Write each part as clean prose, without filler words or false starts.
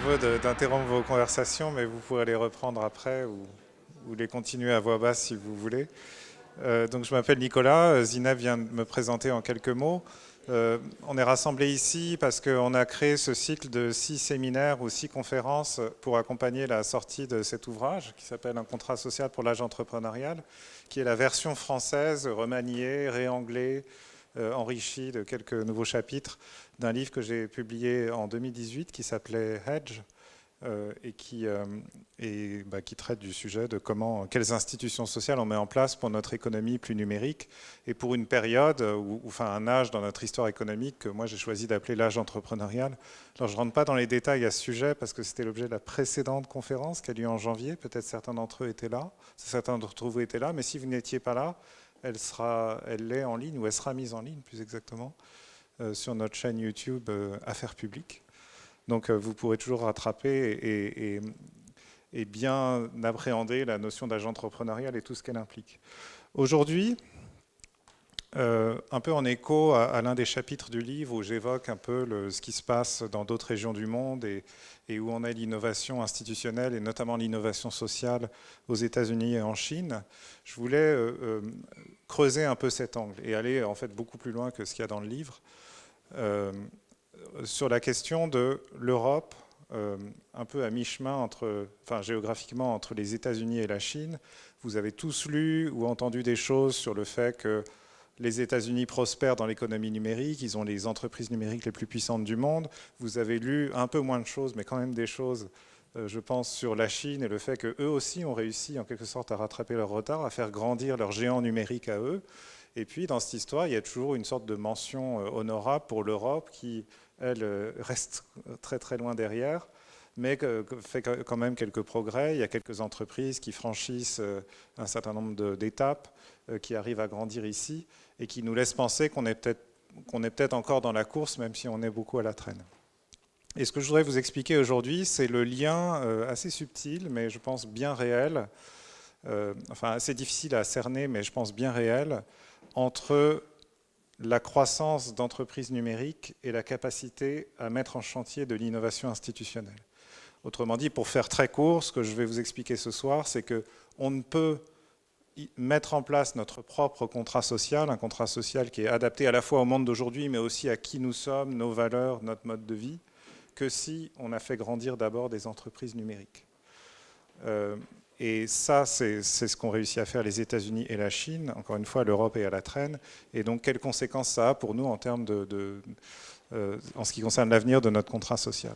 nouveau d'interrompre vos conversations, mais vous pourrez les reprendre après ou les continuer à voix basse si vous voulez. Donc je m'appelle Nicolas, Zineb vient de me présenter en quelques mots. On est rassemblés ici parce qu'on a créé ce cycle de 6 séminaires ou 6 conférences pour accompagner la sortie de cet ouvrage qui s'appelle Un contrat social pour l'âge entrepreneurial, qui est la version française remaniée, réanglée, enrichie de quelques nouveaux chapitres d'un livre que j'ai publié en 2018 qui s'appelait Hedge et qui traite du sujet de quelles institutions sociales on met en place pour notre économie plus numérique et pour une période, un âge dans notre histoire économique que moi j'ai choisi d'appeler l'âge entrepreneurial. Alors je ne rentre pas dans les détails à ce sujet parce que c'était l'objet de la précédente conférence qui a lieu en janvier. Peut-être certains d'entre eux étaient là, certains d'entre vous étaient là, mais si vous n'étiez pas là, elle est en ligne ou elle sera mise en ligne plus exactement sur notre chaîne YouTube Affaires publiques. Donc vous pourrez toujours rattraper et bien appréhender la notion d'agent entrepreneurial et tout ce qu'elle implique. Aujourd'hui, un peu en écho à l'un des chapitres du livre où j'évoque un peu ce qui se passe dans d'autres régions du monde et où on a l'innovation institutionnelle et notamment l'innovation sociale aux États-Unis et en Chine, je voulais creuser un peu cet angle et aller en fait beaucoup plus loin que ce qu'il y a dans le livre. Sur la question de l'Europe, un peu à mi-chemin géographiquement entre les États-Unis et la Chine. Vous avez tous lu ou entendu des choses sur le fait que les États-Unis prospèrent dans l'économie numérique, ils ont les entreprises numériques les plus puissantes du monde. Vous avez lu un peu moins de choses, mais quand même des choses, je pense, sur la Chine et le fait qu'eux aussi ont réussi en quelque sorte à rattraper leur retard, à faire grandir leur géant numérique à eux. Et puis dans cette histoire, il y a toujours une sorte de mention honorable pour l'Europe qui, elle, reste très très loin derrière, mais fait quand même quelques progrès. Il y a quelques entreprises qui franchissent un certain nombre d'étapes, qui arrivent à grandir ici et qui nous laissent penser qu'on est peut-être encore dans la course, même si on est beaucoup à la traîne. Et ce que je voudrais vous expliquer aujourd'hui, c'est le lien assez subtil, mais je pense bien réel, assez difficile à cerner, mais je pense bien réel, entre la croissance d'entreprises numériques et la capacité à mettre en chantier de l'innovation institutionnelle. Autrement dit, pour faire très court, ce que je vais vous expliquer ce soir, c'est qu'on ne peut mettre en place notre propre contrat social, un contrat social qui est adapté à la fois au monde d'aujourd'hui, mais aussi à qui nous sommes, nos valeurs, notre mode de vie, que si on a fait grandir d'abord des entreprises numériques. Et ça, c'est ce qu'ont réussi à faire les États-Unis et la Chine. Encore une fois, l'Europe est à la traîne. Et donc, quelles conséquences ça a pour nous en termes en ce qui concerne l'avenir de notre contrat social.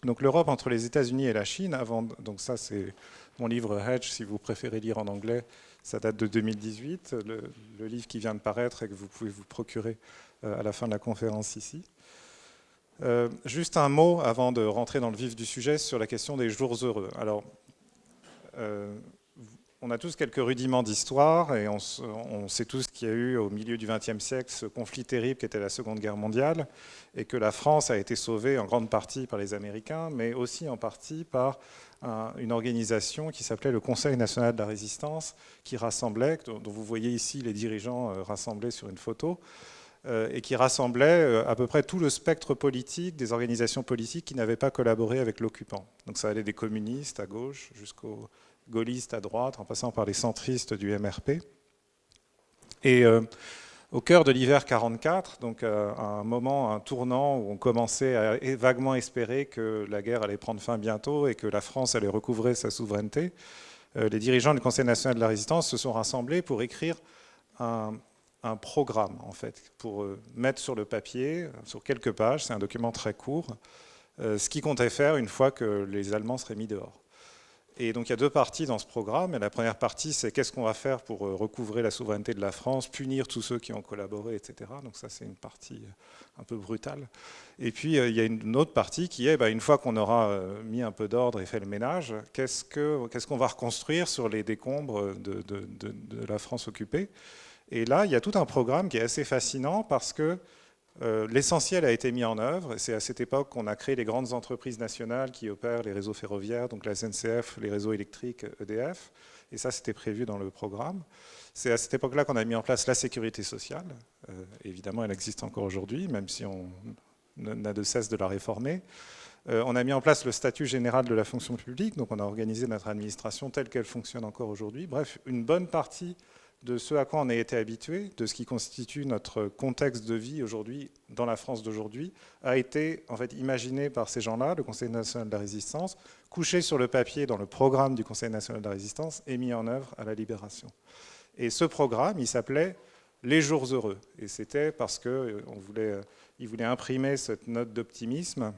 Donc, l'Europe entre les États-Unis et la Chine, donc ça, c'est mon livre Hedge, si vous préférez lire en anglais, ça date de 2018, le livre qui vient de paraître et que vous pouvez vous procurer à la fin de la conférence ici. Juste un mot avant de rentrer dans le vif du sujet sur la question des jours heureux. Alors, on a tous quelques rudiments d'histoire et on sait tous qu'il y a eu au milieu du XXe siècle ce conflit terrible qui était la Seconde Guerre mondiale et que la France a été sauvée en grande partie par les Américains, mais aussi en partie par une organisation qui s'appelait le Conseil national de la résistance, qui rassemblait, dont vous voyez ici les dirigeants rassemblés sur une photo, et qui rassemblait à peu près tout le spectre politique des organisations politiques qui n'avaient pas collaboré avec l'occupant. Donc ça allait des communistes à gauche jusqu'aux gaullistes à droite, en passant par les centristes du MRP. Et au cœur de l'hiver 44, donc à un tournant où on commençait à vaguement espérer que la guerre allait prendre fin bientôt et que la France allait recouvrer sa souveraineté, les dirigeants du Conseil national de la résistance se sont rassemblés pour écrire un programme, en fait, pour mettre sur le papier, sur quelques pages, c'est un document très court, ce qu'ils comptaient faire une fois que les Allemands seraient mis dehors. Et donc il y a deux parties dans ce programme. Et la première partie, c'est qu'est-ce qu'on va faire pour recouvrer la souveraineté de la France, punir tous ceux qui ont collaboré, etc. Donc ça, c'est une partie un peu brutale. Et puis il y a une autre partie qui est, une fois qu'on aura mis un peu d'ordre et fait le ménage, qu'est-ce qu'on va reconstruire sur les décombres de la France occupée. Et là, il y a tout un programme qui est assez fascinant parce que l'essentiel a été mis en œuvre. C'est à cette époque qu'on a créé les grandes entreprises nationales qui opèrent les réseaux ferroviaires, donc la SNCF, les réseaux électriques, EDF. Et ça, c'était prévu dans le programme. C'est à cette époque-là qu'on a mis en place la sécurité sociale. Évidemment, elle existe encore aujourd'hui, même si on n'a de cesse de la réformer. On a mis en place le statut général de la fonction publique, donc on a organisé notre administration telle qu'elle fonctionne encore aujourd'hui. Bref, une bonne partie de ce à quoi on a été habitué, de ce qui constitue notre contexte de vie aujourd'hui, dans la France d'aujourd'hui, a été en fait imaginé par ces gens-là, le Conseil national de la résistance, couché sur le papier dans le programme du Conseil national de la résistance et mis en œuvre à la Libération. Et ce programme, il s'appelait Les Jours Heureux. Et c'était parce qu'ils voulaient imprimer cette note d'optimisme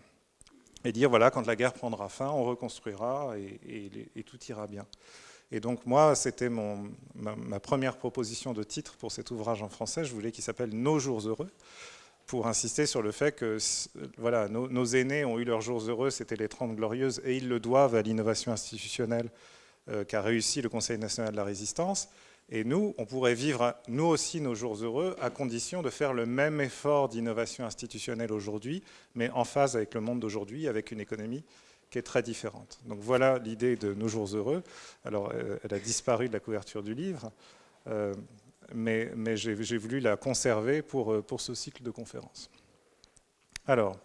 et dire, voilà, quand la guerre prendra fin, on reconstruira et tout ira bien. Et donc moi, c'était ma première proposition de titre pour cet ouvrage en français. Je voulais qu'il s'appelle Nos Jours Heureux, pour insister sur le fait que voilà, nos aînés ont eu leurs jours heureux, c'était les 30 Glorieuses, et ils le doivent à l'innovation institutionnelle qu'a réussi le Conseil national de la résistance. Et nous, on pourrait vivre nous aussi nos jours heureux à condition de faire le même effort d'innovation institutionnelle aujourd'hui, mais en phase avec le monde d'aujourd'hui, avec une économie qui est très différente. Donc voilà l'idée de Nos Jours Heureux. Alors, elle a disparu de la couverture du livre, mais j'ai voulu la conserver pour ce cycle de conférences. Alors,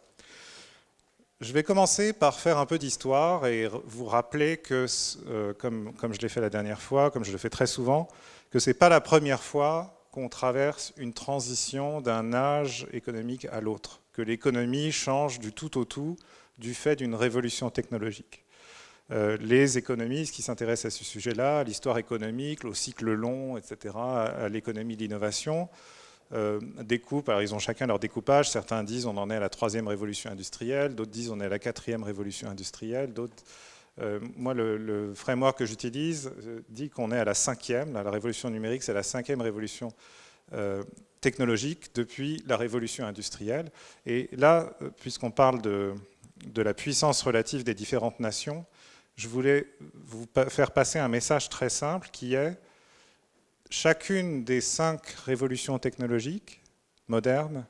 je vais commencer par faire un peu d'histoire et vous rappeler que, comme je l'ai fait la dernière fois, comme je le fais très souvent, que ce n'est pas la première fois qu'on traverse une transition d'un âge économique à l'autre, que l'économie change du tout au tout du fait d'une révolution technologique. Les économistes qui s'intéressent à ce sujet-là, à l'histoire économique, au cycle long, etc., à l'économie de l'innovation, découpent, alors ils ont chacun leur découpage, certains disent on en est à la 3e révolution industrielle, d'autres disent on est à la 4e révolution industrielle, d'autres... moi, le framework que j'utilise dit qu'on est à la 5e, la révolution numérique, c'est la 5e révolution technologique depuis la révolution industrielle. Et là, puisqu'on parle de la puissance relative des différentes nations, je voulais vous faire passer un message très simple qui est chacune des 5 révolutions technologiques modernes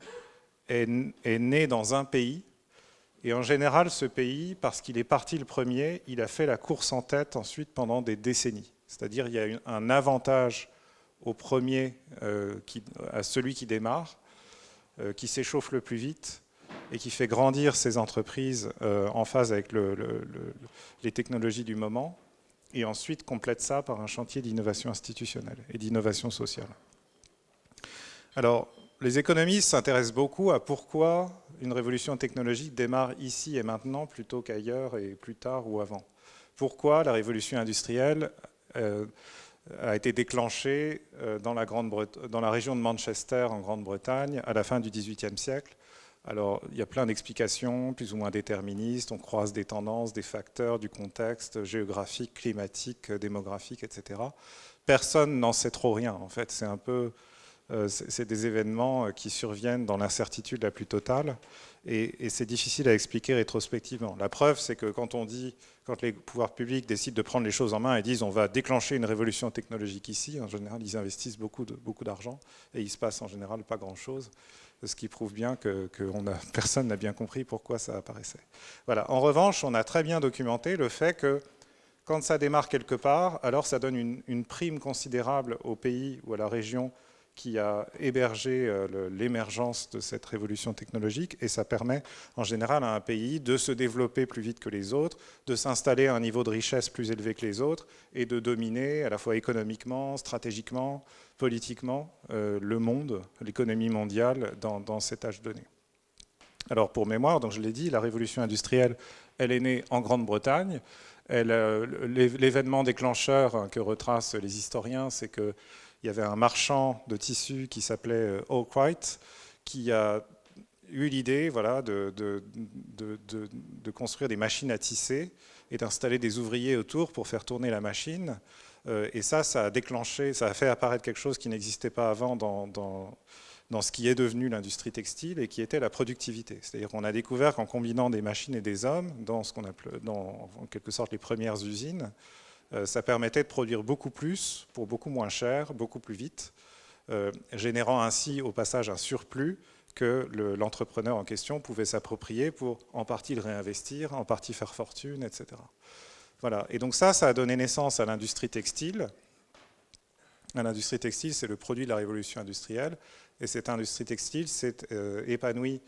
est née dans un pays. Et en général, ce pays, parce qu'il est parti le premier, il a fait la course en tête ensuite pendant des décennies. C'est-à-dire qu'il y a un avantage au premier, à celui qui démarre, qui s'échauffe le plus vite et qui fait grandir ses entreprises en phase avec les technologies du moment, et ensuite complète ça par un chantier d'innovation institutionnelle et d'innovation sociale. Alors, les économistes s'intéressent beaucoup à pourquoi une révolution technologique démarre ici et maintenant plutôt qu'ailleurs et plus tard ou avant. Pourquoi la révolution industrielle a été déclenchée dans la région de Manchester en Grande-Bretagne à la fin du XVIIIe siècle. Alors, il y a plein d'explications, plus ou moins déterministes. On croise des tendances, des facteurs, du contexte géographique, climatique, démographique, etc. Personne n'en sait trop rien, en fait. C'est des événements qui surviennent dans l'incertitude la plus totale et c'est difficile à expliquer rétrospectivement. La preuve, c'est que quand les pouvoirs publics décident de prendre les choses en main et disent on va déclencher une révolution technologique ici, en général, ils investissent beaucoup d'argent et il ne se passe en général pas grand-chose, ce qui prouve bien que personne n'a bien compris pourquoi ça apparaissait. Voilà. En revanche, on a très bien documenté le fait que quand ça démarre quelque part, alors ça donne une prime considérable au pays ou à la région qui a hébergé l'émergence de cette révolution technologique, et ça permet en général à un pays de se développer plus vite que les autres, de s'installer à un niveau de richesse plus élevé que les autres, et de dominer à la fois économiquement, stratégiquement, politiquement, le monde, l'économie mondiale dans cet âge donné. Alors pour mémoire, donc je l'ai dit, la révolution industrielle, elle est née en Grande-Bretagne. L'événement déclencheur que retracent les historiens, c'est que il y avait un marchand de tissus qui s'appelait Arkwright qui a eu l'idée de construire des machines à tisser et d'installer des ouvriers autour pour faire tourner la machine. Et ça a déclenché, ça a fait apparaître quelque chose qui n'existait pas avant dans ce qui est devenu l'industrie textile et qui était la productivité. C'est-à-dire qu'on a découvert qu'en combinant des machines et des hommes dans ce qu'on appelle en quelque sorte les premières usines, ça permettait de produire beaucoup plus, pour beaucoup moins cher, beaucoup plus vite, générant ainsi au passage un surplus que l'entrepreneur en question pouvait s'approprier pour en partie le réinvestir, en partie faire fortune, etc. Voilà. Et donc ça a donné naissance à l'industrie textile. L'industrie textile, c'est le produit de la révolution industrielle. Et cette industrie textile s'est épanouie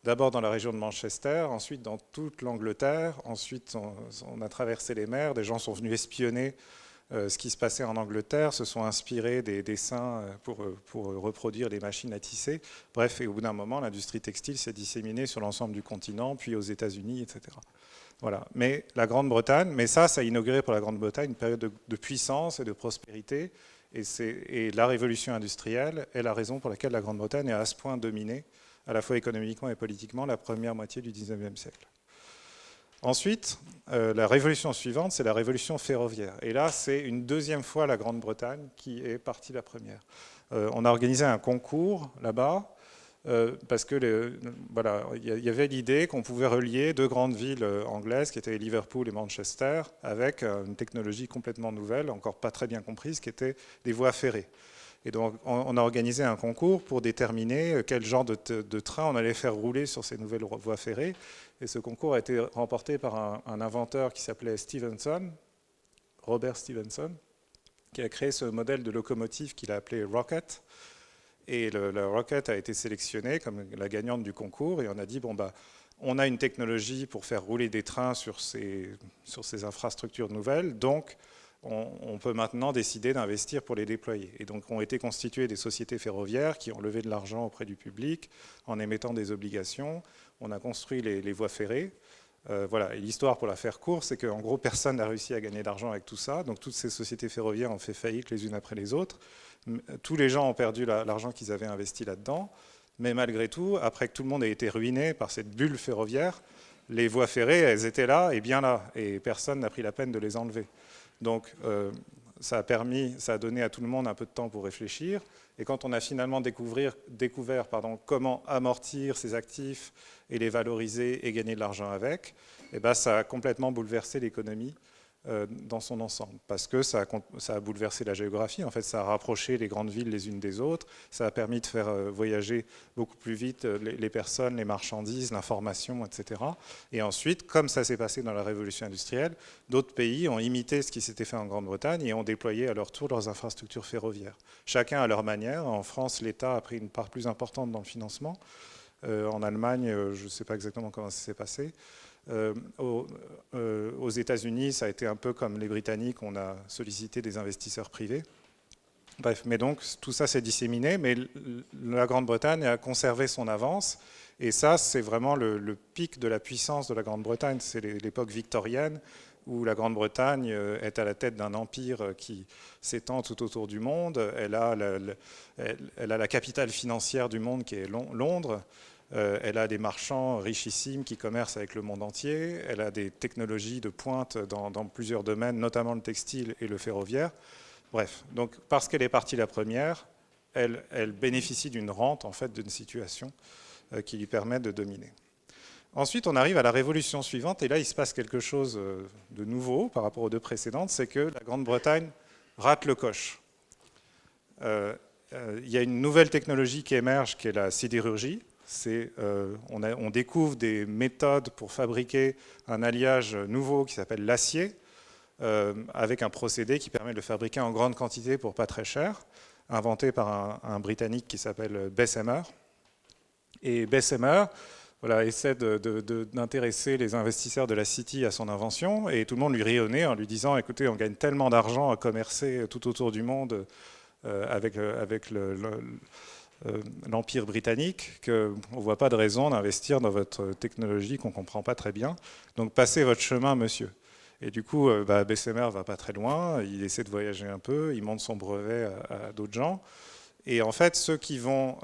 d'abord dans la région de Manchester, ensuite dans toute l'Angleterre, ensuite on a traversé les mers, des gens sont venus espionner ce qui se passait en Angleterre, se sont inspirés des dessins pour reproduire les machines à tisser. Bref, et au bout d'un moment, l'industrie textile s'est disséminée sur l'ensemble du continent, puis aux États-Unis, etc. Voilà. Mais la Grande-Bretagne, mais ça a inauguré pour la Grande-Bretagne une période de puissance et de prospérité. Et la révolution industrielle est la raison pour laquelle la Grande-Bretagne a à ce point dominé, à la fois économiquement et politiquement, la première moitié du XIXe siècle. Ensuite, la révolution suivante, c'est la révolution ferroviaire. Et là, c'est une deuxième fois la Grande-Bretagne qui est partie la première. On a organisé un concours là-bas, parce que voilà, il y avait l'idée qu'on pouvait relier deux grandes villes anglaises, qui étaient Liverpool et Manchester, avec une technologie complètement nouvelle, encore pas très bien comprise, qui était des voies ferrées. Et donc, on a organisé un concours pour déterminer quel genre de train on allait faire rouler sur ces nouvelles voies ferrées. Et ce concours a été remporté par un inventeur qui s'appelait Stephenson, Robert Stephenson, qui a créé ce modèle de locomotive qu'il a appelé Rocket. Et la Rocket a été sélectionnée comme la gagnante du concours. Et on a dit, bon, bah, on a une technologie pour faire rouler des trains sur ces infrastructures nouvelles. Donc, on peut maintenant décider d'investir pour les déployer. Et donc ont été constituées des sociétés ferroviaires qui ont levé de l'argent auprès du public en émettant des obligations. On a construit les voies ferrées. Voilà. Et l'histoire, pour la faire courte, c'est qu'en gros, personne n'a réussi à gagner d'argent avec tout ça. Donc toutes ces sociétés ferroviaires ont fait faillite les unes après les autres. Tous les gens ont perdu l'argent qu'ils avaient investi là-dedans. Mais malgré tout, après que tout le monde ait été ruiné par cette bulle ferroviaire, les voies ferrées, elles étaient là et bien là. Et personne n'a pris la peine de les enlever. Donc ça a donné à tout le monde un peu de temps pour réfléchir. Et quand on a finalement découvert comment amortir ces actifs et les valoriser et gagner de l'argent avec, et ben, ça a complètement bouleversé l'économie dans son ensemble. Parce que ça a bouleversé la géographie. En fait, ça a rapproché les grandes villes les unes des autres. Ça a permis de faire voyager beaucoup plus vite les personnes, les marchandises, l'information, etc. Et ensuite, comme ça s'est passé dans la révolution industrielle, d'autres pays ont imité ce qui s'était fait en Grande-Bretagne et ont déployé à leur tour leurs infrastructures ferroviaires. Chacun à leur manière. En France, l'État a pris une part plus importante dans le financement. En Allemagne, je ne sais pas exactement comment ça s'est passé. Aux États-Unis, ça a été un peu comme les Britanniques, on a sollicité des investisseurs privés. Bref, mais donc tout ça s'est disséminé, mais la Grande-Bretagne a conservé son avance, et ça, c'est vraiment le pic de la puissance de la Grande-Bretagne. C'est l'époque victorienne, où la Grande-Bretagne est à la tête d'un empire qui s'étend tout autour du monde. Elle a la capitale financière du monde qui est Londres. Elle a des marchands richissimes qui commercent avec le monde entier. Elle a des technologies de pointe dans plusieurs domaines, notamment le textile et le ferroviaire. Bref, donc parce qu'elle est partie la première, elle bénéficie d'une rente, en fait, d'une situation qui lui permet de dominer. Ensuite, on arrive à la révolution suivante, et là, il se passe quelque chose de nouveau par rapport aux deux précédentes, c'est que la Grande-Bretagne rate le coche. Il y a une nouvelle technologie qui émerge, qui est la sidérurgie. On découvre des méthodes pour fabriquer un alliage nouveau qui s'appelle l'acier, avec un procédé qui permet de le fabriquer en grande quantité pour pas très cher, inventé par un Britannique qui s'appelle Bessemer. Et Bessemer essaie d'intéresser les investisseurs de la City à son invention, et tout le monde lui rit au nez en lui disant « Écoutez, on gagne tellement d'argent à commercer tout autour du monde avec l'Empire britannique qu'on ne voit pas de raison d'investir dans votre technologie qu'on ne comprend pas très bien. Donc passez votre chemin, monsieur. » Et du coup, Bessemer ne va pas très loin, il essaie de voyager un peu, il monte son brevet à d'autres gens. Et en fait, ceux qui vont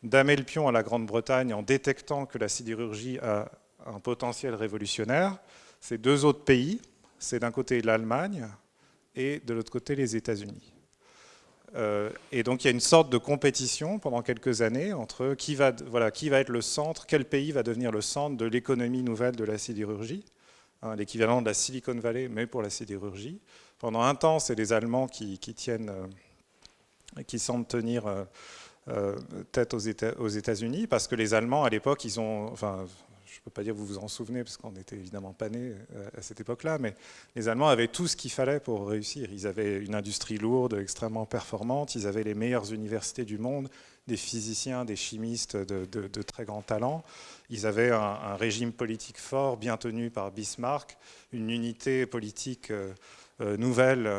damer le pion à la Grande-Bretagne en détectant que la sidérurgie a un potentiel révolutionnaire, c'est deux autres pays. C'est d'un côté l'Allemagne et de l'autre côté les États-Unis. Et donc il y a une sorte de compétition pendant quelques années entre qui va être le centre, quel pays va devenir le centre de l'économie nouvelle de la sidérurgie, l'équivalent de la Silicon Valley, mais pour la sidérurgie. Pendant un temps, c'est les Allemands qui semblent tenir tête aux États-Unis, parce que les Allemands, à l'époque, je je ne peux pas dire que vous vous en souvenez, parce qu'on n'était évidemment pas nés à cette époque-là, mais les Allemands avaient tout ce qu'il fallait pour réussir. Ils avaient une industrie lourde, extrêmement performante, ils avaient les meilleures universités du monde, des physiciens, des chimistes de très grand talent. Ils avaient un régime politique fort, bien tenu par Bismarck, une unité politique nouvelle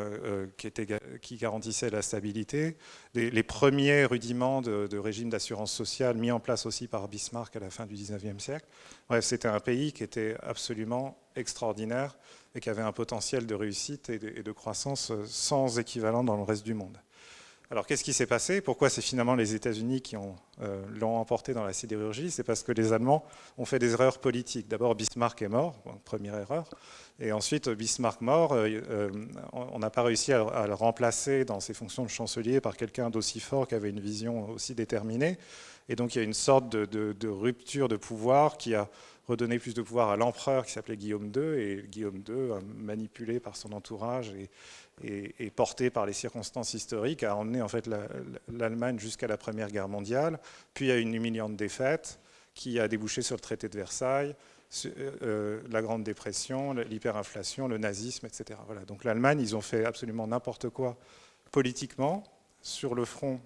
qui garantissait la stabilité, les premiers rudiments de régime d'assurance sociale mis en place aussi par Bismarck à la fin du 19e siècle. Bref, c'était un pays qui était absolument extraordinaire et qui avait un potentiel de réussite et de croissance sans équivalent dans le reste du monde. Alors, qu'est-ce qui s'est passé? Pourquoi c'est finalement les États-Unis qui l'ont emporté dans la sidérurgie? C'est parce que les Allemands ont fait des erreurs politiques. D'abord, Bismarck est mort, première erreur. Et ensuite, Bismarck mort, on n'a pas réussi à le remplacer dans ses fonctions de chancelier par quelqu'un d'aussi fort qui avait une vision aussi déterminée. Et donc, il y a une sorte de rupture de pouvoir qui a redonné plus de pouvoir à l'empereur qui s'appelait Guillaume II. Et Guillaume II, manipulé par son entourage et porté par les circonstances historiques, a emmené en fait l'Allemagne jusqu'à la Première Guerre mondiale, puis à une humiliante défaite qui a débouché sur le traité de Versailles, la Grande Dépression, l'hyperinflation, le nazisme, etc. Voilà. Donc l'Allemagne, ils ont fait absolument n'importe quoi politiquement sur le front,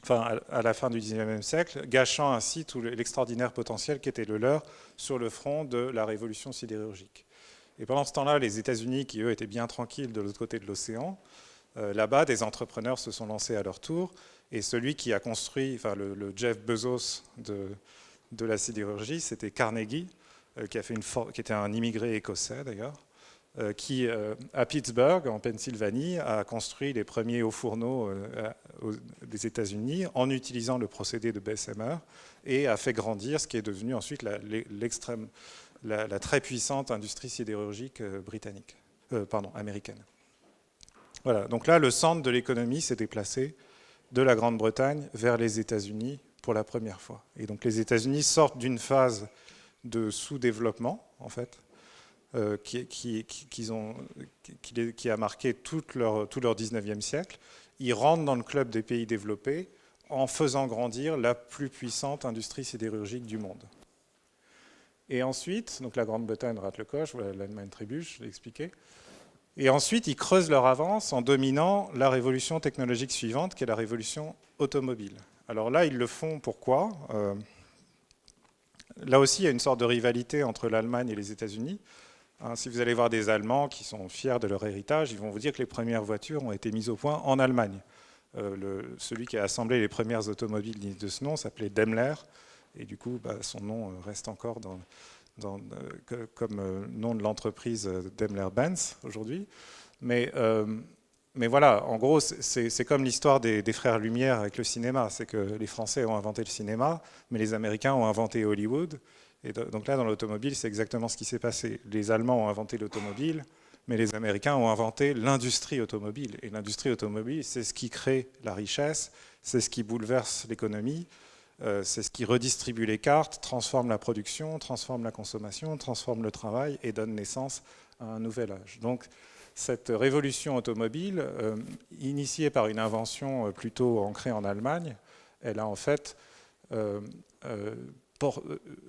enfin à la fin du XIXe siècle, gâchant ainsi tout l'extraordinaire potentiel qui était le leur sur le front de la révolution sidérurgique. Et pendant ce temps-là, les États-Unis, qui eux étaient bien tranquilles de l'autre côté de l'océan, là-bas, des entrepreneurs se sont lancés à leur tour. Et celui qui a construit, enfin le Jeff Bezos de la sidérurgie, c'était Carnegie, qui était un immigré écossais d'ailleurs, qui, à Pittsburgh, en Pennsylvanie, a construit les premiers hauts fourneaux des États-Unis en utilisant le procédé de Bessemer et a fait grandir ce qui est devenu ensuite la très puissante industrie sidérurgique américaine. Voilà, donc là, le centre de l'économie s'est déplacé de la Grande-Bretagne vers les États-Unis pour la première fois. Et donc les États-Unis sortent d'une phase de sous-développement, en fait, qui a marqué tout leur 19e siècle. Ils rentrent dans le club des pays développés en faisant grandir la plus puissante industrie sidérurgique du monde. Et ensuite, donc la Grande-Bretagne rate le coche, voilà, l'Allemagne trébuche, je l'ai expliqué. Et ensuite, ils creusent leur avance en dominant la révolution technologique suivante, qui est la révolution automobile. Alors là, ils le font pourquoi? Là aussi, il y a une sorte de rivalité entre l'Allemagne et les États-Unis. Si vous allez voir des Allemands qui sont fiers de leur héritage, ils vont vous dire que les premières voitures ont été mises au point en Allemagne. Celui qui a assemblé les premières automobiles dignes de ce nom s'appelait Daimler. Et du coup, son nom reste encore comme nom de l'entreprise Daimler-Benz aujourd'hui. Mais voilà, en gros, c'est comme l'histoire des frères Lumière avec le cinéma. C'est que les Français ont inventé le cinéma, mais les Américains ont inventé Hollywood. Et donc là, dans l'automobile, c'est exactement ce qui s'est passé. Les Allemands ont inventé l'automobile, mais les Américains ont inventé l'industrie automobile. Et l'industrie automobile, c'est ce qui crée la richesse, c'est ce qui bouleverse l'économie. C'est ce qui redistribue les cartes, transforme la production, transforme la consommation, transforme le travail et donne naissance à un nouvel âge. Donc cette révolution automobile, initiée par une invention plutôt ancrée en Allemagne, elle a en fait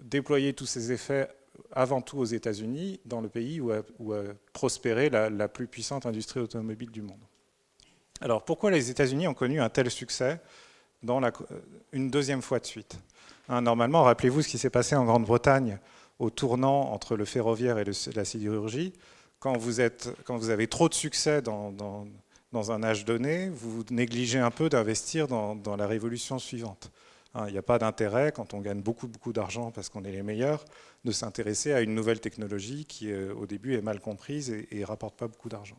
déployé tous ses effets avant tout aux États-Unis, dans le pays où a prospéré la plus puissante industrie automobile du monde. Alors pourquoi les États-Unis ont connu un tel succès une deuxième fois de suite? Normalement, rappelez-vous ce qui s'est passé en Grande-Bretagne au tournant entre le ferroviaire et la sidérurgie. Quand vous avez trop de succès dans un âge donné, vous négligez un peu d'investir dans la révolution suivante. Il n'y a pas d'intérêt, quand on gagne beaucoup d'argent parce qu'on est les meilleurs, de s'intéresser à une nouvelle technologie qui, au début, est mal comprise et ne rapporte pas beaucoup d'argent.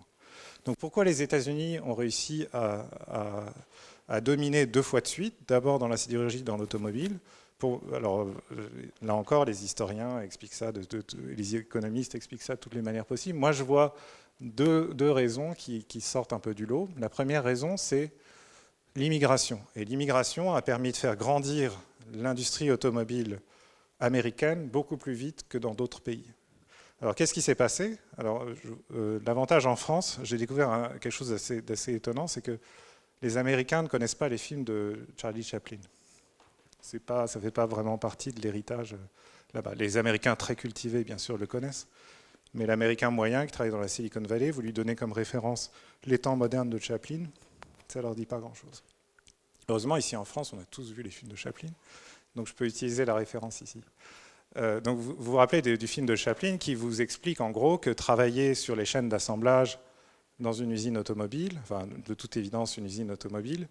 Donc pourquoi les États-Unis ont réussi à dominer deux fois de suite, d'abord dans la sidérurgie, dans l'automobile? Alors là encore, les historiens expliquent ça, les économistes expliquent ça de toutes les manières possibles. Moi, je vois deux raisons qui sortent un peu du lot. La première raison, c'est l'immigration. Et l'immigration a permis de faire grandir l'industrie automobile américaine beaucoup plus vite que dans d'autres pays. Alors, qu'est-ce qui s'est passé? Alors, l'avantage en France, j'ai découvert quelque chose d'assez étonnant, c'est que les Américains ne connaissent pas les films de Charlie Chaplin. Ça ne fait pas vraiment partie de l'héritage. là-bas. Les Américains très cultivés, bien sûr, le connaissent. Mais l'Américain moyen qui travaille dans la Silicon Valley, vous lui donnez comme référence les temps modernes de Chaplin, ça ne leur dit pas grand-chose. Heureusement, ici en France, on a tous vu les films de Chaplin, donc je peux utiliser la référence ici. Donc vous vous rappelez du film de Chaplin qui vous explique en gros que travailler sur les chaînes d'assemblage dans une usine automobile, enfin de toute évidence une usine automobile,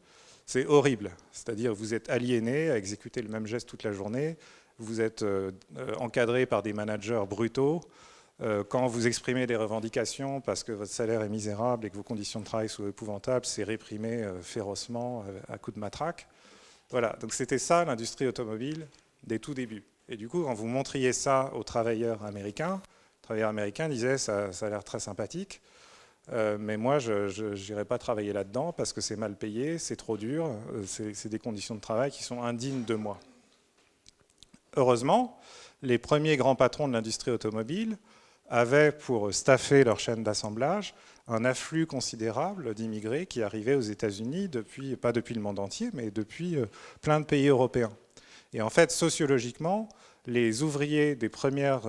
c'est horrible. C'est-à-dire vous êtes aliéné à exécuter le même geste toute la journée, vous êtes encadré par des managers brutaux. Quand vous exprimez des revendications parce que votre salaire est misérable et que vos conditions de travail sont épouvantables, c'est réprimé férocement à coups de matraque. Voilà, donc c'était ça l'industrie automobile des tout débuts. Et du coup, quand vous montriez ça aux travailleurs américains, les travailleurs américains disaient ça a l'air très sympathique, mais moi je n'irai pas travailler là-dedans parce que c'est mal payé, c'est trop dur, c'est des conditions de travail qui sont indignes de moi. Heureusement, les premiers grands patrons de l'industrie automobile avaient pour staffer leur chaîne d'assemblage un afflux considérable d'immigrés qui arrivaient aux États-Unis, pas depuis le monde entier, mais depuis plein de pays européens. Et en fait, sociologiquement, les ouvriers des premières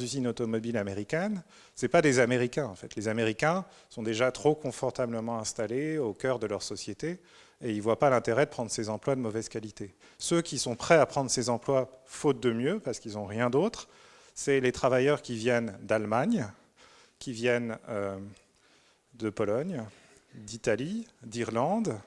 usines automobiles américaines, ce n'est pas des Américains en fait. Les Américains sont déjà trop confortablement installés au cœur de leur société et ils ne voient pas l'intérêt de prendre ces emplois de mauvaise qualité. Ceux qui sont prêts à prendre ces emplois faute de mieux, parce qu'ils n'ont rien d'autre, c'est les travailleurs qui viennent d'Allemagne, qui viennent de Pologne, d'Italie, d'Irlande,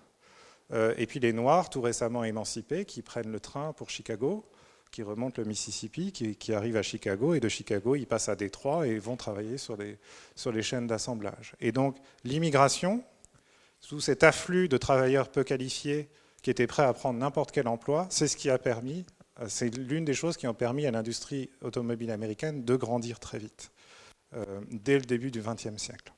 et puis les Noirs tout récemment émancipés qui prennent le train pour Chicago, qui remontent le Mississippi, qui arrivent à Chicago, et de Chicago ils passent à Détroit et vont travailler sur les chaînes d'assemblage. Et donc l'immigration, tout cet afflux de travailleurs peu qualifiés qui étaient prêts à prendre n'importe quel emploi, c'est ce qui a permis, c'est l'une des choses qui ont permis à l'industrie automobile américaine de grandir très vite, dès le début du XXe siècle.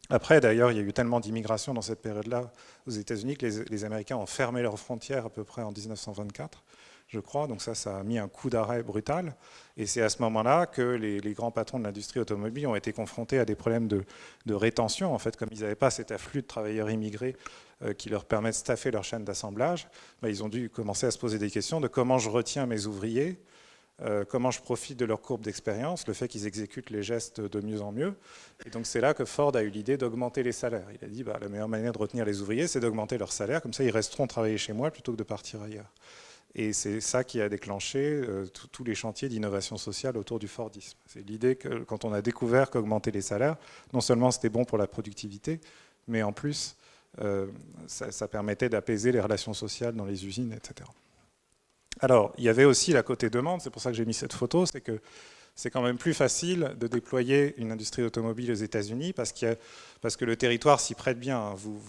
Après, d'ailleurs, il y a eu tellement d'immigration dans cette période-là aux États-Unis que les Américains ont fermé leurs frontières à peu près en 1924, je crois. Donc ça a mis un coup d'arrêt brutal. Et c'est à ce moment-là que les grands patrons de l'industrie automobile ont été confrontés à des problèmes de rétention. En fait, comme ils n'avaient pas cet afflux de travailleurs immigrés qui leur permet de staffer leur chaîne d'assemblage, ils ont dû commencer à se poser des questions de comment je retiens mes ouvriers, comment je profite de leur courbe d'expérience, le fait qu'ils exécutent les gestes de mieux en mieux. Et donc c'est là que Ford a eu l'idée d'augmenter les salaires. Il a dit la meilleure manière de retenir les ouvriers, c'est d'augmenter leurs salaires, comme ça ils resteront travailler chez moi plutôt que de partir ailleurs. Et c'est ça qui a déclenché tous les chantiers d'innovation sociale autour du Fordisme. C'est l'idée que quand on a découvert qu'augmenter les salaires, non seulement c'était bon pour la productivité, mais en plus ça permettait d'apaiser les relations sociales dans les usines, etc. Alors, il y avait aussi la côté demande, c'est pour ça que j'ai mis cette photo, c'est que c'est quand même plus facile de déployer une industrie automobile aux États-Unis parce que le territoire s'y prête bien. Vous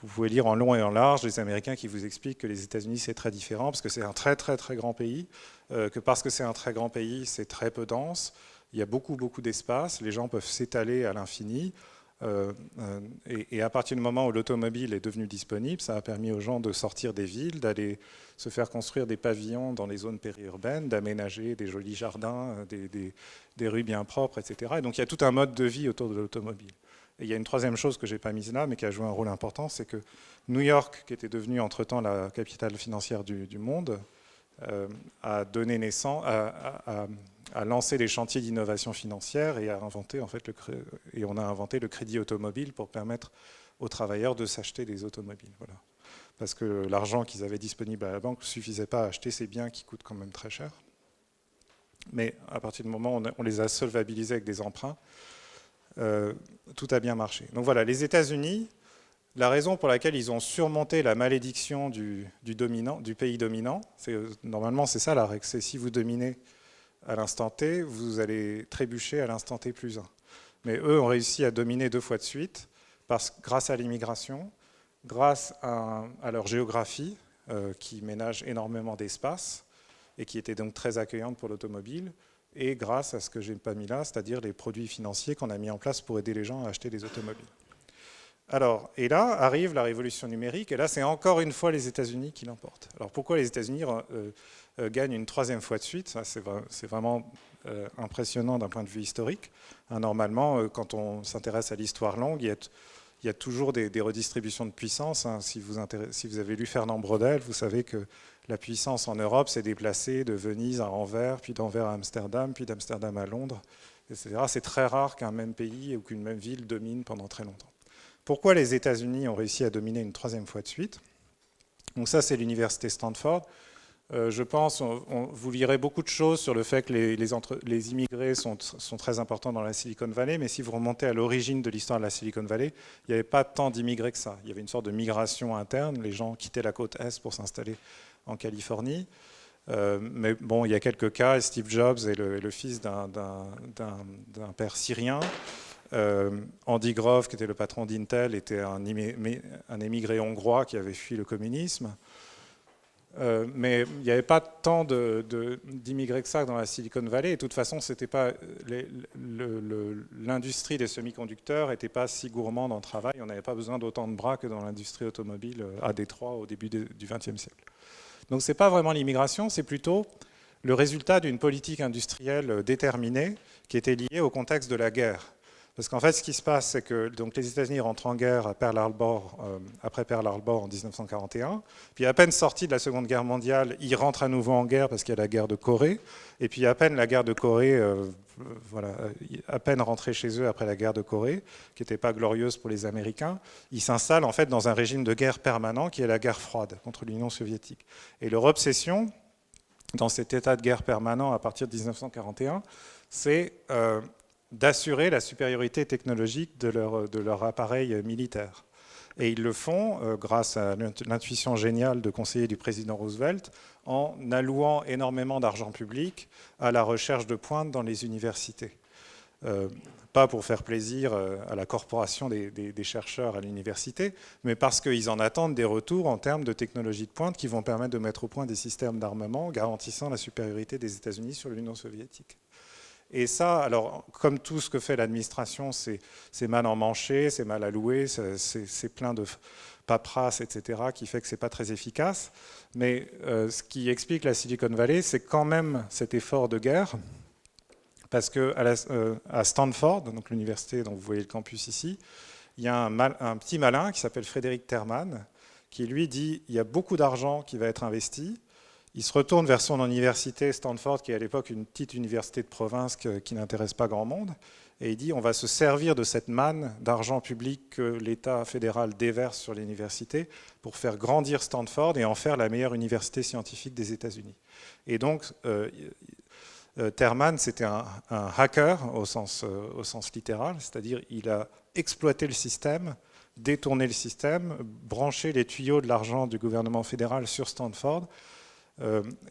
pouvez lire en long et en large les Américains qui vous expliquent que les États-Unis c'est très différent parce que c'est un très très très grand pays, que parce que c'est un très grand pays, c'est très peu dense, il y a beaucoup d'espace, les gens peuvent s'étaler à l'infini. Et à partir du moment où l'automobile est devenue disponible, ça a permis aux gens de sortir des villes, d'aller se faire construire des pavillons dans les zones périurbaines, d'aménager des jolis jardins, des rues bien propres, etc. Et donc il y a tout un mode de vie autour de l'automobile. Et il y a une troisième chose que je n'ai pas mise là, mais qui a joué un rôle important, c'est que New York, qui était devenue entre-temps la capitale financière du monde, a donné naissance, a lancé des chantiers d'innovation financière et on a inventé le crédit automobile pour permettre aux travailleurs de s'acheter des automobiles. Voilà. Parce que l'argent qu'ils avaient disponible à la banque ne suffisait pas à acheter ces biens qui coûtent quand même très cher. Mais à partir du moment où on les a solvabilisés avec des emprunts, tout a bien marché. Donc voilà, les États-Unis, la raison pour laquelle ils ont surmonté la malédiction du pays dominant, normalement c'est ça la règle, c'est si vous dominez à l'instant T, vous allez trébucher à l'instant T plus 1. Mais eux ont réussi à dominer 2 fois de suite grâce à l'immigration, grâce à leur géographie qui ménage énormément d'espace et qui était donc très accueillante pour l'automobile, et grâce à ce que je n'ai pas mis là, c'est-à-dire les produits financiers qu'on a mis en place pour aider les gens à acheter des automobiles. Alors, et là arrive la révolution numérique, et là c'est encore une fois les États-Unis qui l'emportent. Alors pourquoi les États-Unis gagnent une 3e fois de suite? Ça, c'est vraiment impressionnant d'un point de vue historique. Normalement, quand on s'intéresse à l'histoire longue, il il y a toujours des redistributions de puissance. Hein. Si vous avez lu Fernand Braudel, vous savez que la puissance en Europe s'est déplacée de Venise à Anvers, puis d'Anvers à Amsterdam, puis d'Amsterdam à Londres, etc. C'est très rare qu'un même pays ou qu'une même ville domine pendant très longtemps. Pourquoi les États-Unis ont réussi à dominer une troisième fois de suite? Donc ça, c'est l'université Stanford. Je pense, vous lirez beaucoup de choses sur le fait que les immigrés sont très importants dans la Silicon Valley, mais si vous remontez à l'origine de l'histoire de la Silicon Valley, il n'y avait pas tant d'immigrés que ça. Il y avait une sorte de migration interne, les gens quittaient la côte Est pour s'installer en Californie. Mais bon, il y a quelques cas, Steve Jobs est le fils d'un père syrien. Andy Grove, qui était le patron d'Intel, était un émigré hongrois qui avait fui le communisme. Mais il n'y avait pas tant d'immigrés que ça dans la Silicon Valley. Et de toute façon, l'industrie des semi-conducteurs n'était pas si gourmande en travail. On n'avait pas besoin d'autant de bras que dans l'industrie automobile à Détroit au début du XXe siècle. Donc ce n'est pas vraiment l'immigration, c'est plutôt le résultat d'une politique industrielle déterminée qui était liée au contexte de la guerre. Parce qu'en fait, ce qui se passe, c'est que donc, les États-Unis rentrent en guerre à Pearl Harbor, après Pearl Harbor en 1941. Puis à peine sortis de la Seconde Guerre mondiale, ils rentrent à nouveau en guerre parce qu'il y a la guerre de Corée. Et puis à peine la guerre de Corée, à peine rentrés chez eux après la guerre de Corée, qui n'était pas glorieuse pour les Américains, ils s'installent en fait dans un régime de guerre permanent qui est la guerre froide contre l'Union soviétique. Et leur obsession, dans cet état de guerre permanent à partir de 1941, c'est d'assurer la supériorité technologique de leur appareil militaire. Et ils le font grâce à l'intuition géniale de conseillers du président Roosevelt en allouant énormément d'argent public à la recherche de pointe dans les universités. Pas pour faire plaisir à la corporation des chercheurs à l'université, mais parce qu'ils en attendent des retours en termes de technologies de pointe qui vont permettre de mettre au point des systèmes d'armement garantissant la supériorité des États-Unis sur l'Union soviétique. Et ça, alors, comme tout ce que fait l'administration, c'est mal emmanché, c'est mal alloué, c'est plein de paperasse, etc., qui fait que ce n'est pas très efficace. Mais ce qui explique la Silicon Valley, c'est quand même cet effort de guerre, parce qu'à Stanford, donc l'université dont vous voyez le campus ici, il y a un petit malin qui s'appelle Frédéric Terman, qui lui dit il y a beaucoup d'argent qui va être investi. Il se retourne vers son université, Stanford, qui est à l'époque une petite université de province qui n'intéresse pas grand monde, et il dit on va se servir de cette manne d'argent public que l'État fédéral déverse sur l'université pour faire grandir Stanford et en faire la meilleure université scientifique des États-Unis. Et donc, Terman, c'était un hacker au sens littéral, c'est-à-dire il a exploité le système, détourné le système, branché les tuyaux de l'argent du gouvernement fédéral sur Stanford.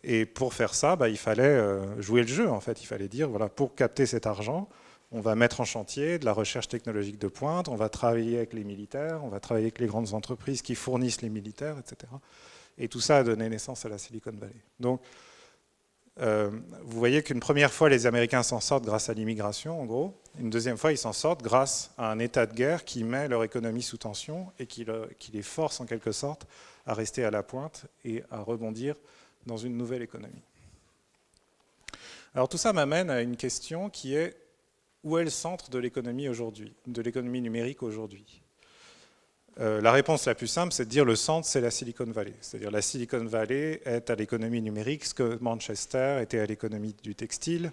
Et pour faire ça, il fallait jouer le jeu, en fait. Il fallait dire, voilà, pour capter cet argent, on va mettre en chantier de la recherche technologique de pointe, on va travailler avec les militaires, on va travailler avec les grandes entreprises qui fournissent les militaires, etc. Et tout ça a donné naissance à la Silicon Valley. Donc, vous voyez qu'une première fois, les Américains s'en sortent grâce à l'immigration, en gros. Une deuxième fois, ils s'en sortent grâce à un état de guerre qui met leur économie sous tension et qui les force, en quelque sorte, à rester à la pointe et à rebondir dans une nouvelle économie. Alors tout ça m'amène à une question qui est où est le centre de l'économie aujourd'hui, de l'économie numérique aujourd'hui? La réponse la plus simple, c'est de dire le centre, c'est la Silicon Valley. C'est-à-dire la Silicon Valley est à l'économie numérique ce que Manchester était à l'économie du textile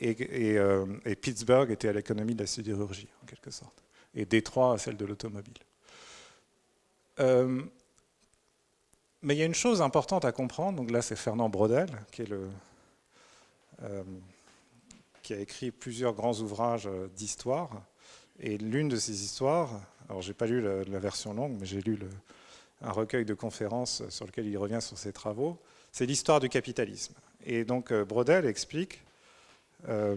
et Pittsburgh était à l'économie de la sidérurgie, en quelque sorte, et Détroit à celle de l'automobile. Mais il y a une chose importante à comprendre, donc là c'est Fernand Braudel, qui a écrit plusieurs grands ouvrages d'histoire, et l'une de ces histoires, alors j'ai pas lu la version longue, mais j'ai lu un recueil de conférences sur lequel il revient sur ses travaux, c'est l'histoire du capitalisme. Et donc Braudel explique, le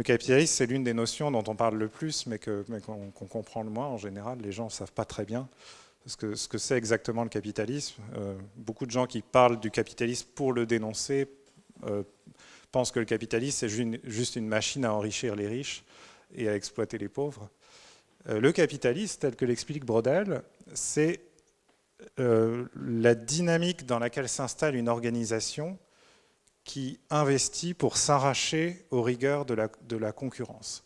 capitalisme c'est l'une des notions dont on parle le plus, mais qu'on comprend le moins en général, les gens ne savent pas très bien ce que c'est exactement le capitalisme. Beaucoup de gens qui parlent du capitalisme pour le dénoncer pensent que le capitalisme, c'est juste une machine à enrichir les riches et à exploiter les pauvres. Le capitalisme, tel que l'explique Braudel, c'est la dynamique dans laquelle s'installe une organisation qui investit pour s'arracher aux rigueurs de la concurrence.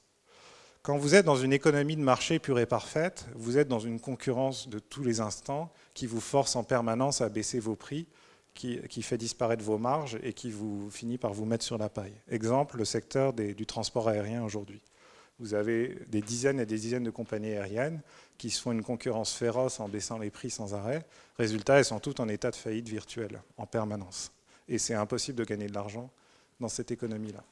quand vous êtes dans une économie de marché pure et parfaite, vous êtes dans une concurrence de tous les instants qui vous force en permanence à baisser vos prix, qui fait disparaître vos marges et qui vous finit par vous mettre sur la paille. Exemple, le secteur du transport aérien aujourd'hui. Vous avez des dizaines et des dizaines de compagnies aériennes qui se font une concurrence féroce en baissant les prix sans arrêt. Résultat, elles sont toutes en état de faillite virtuelle, en permanence. Et c'est impossible de gagner de l'argent dans cette économie-là.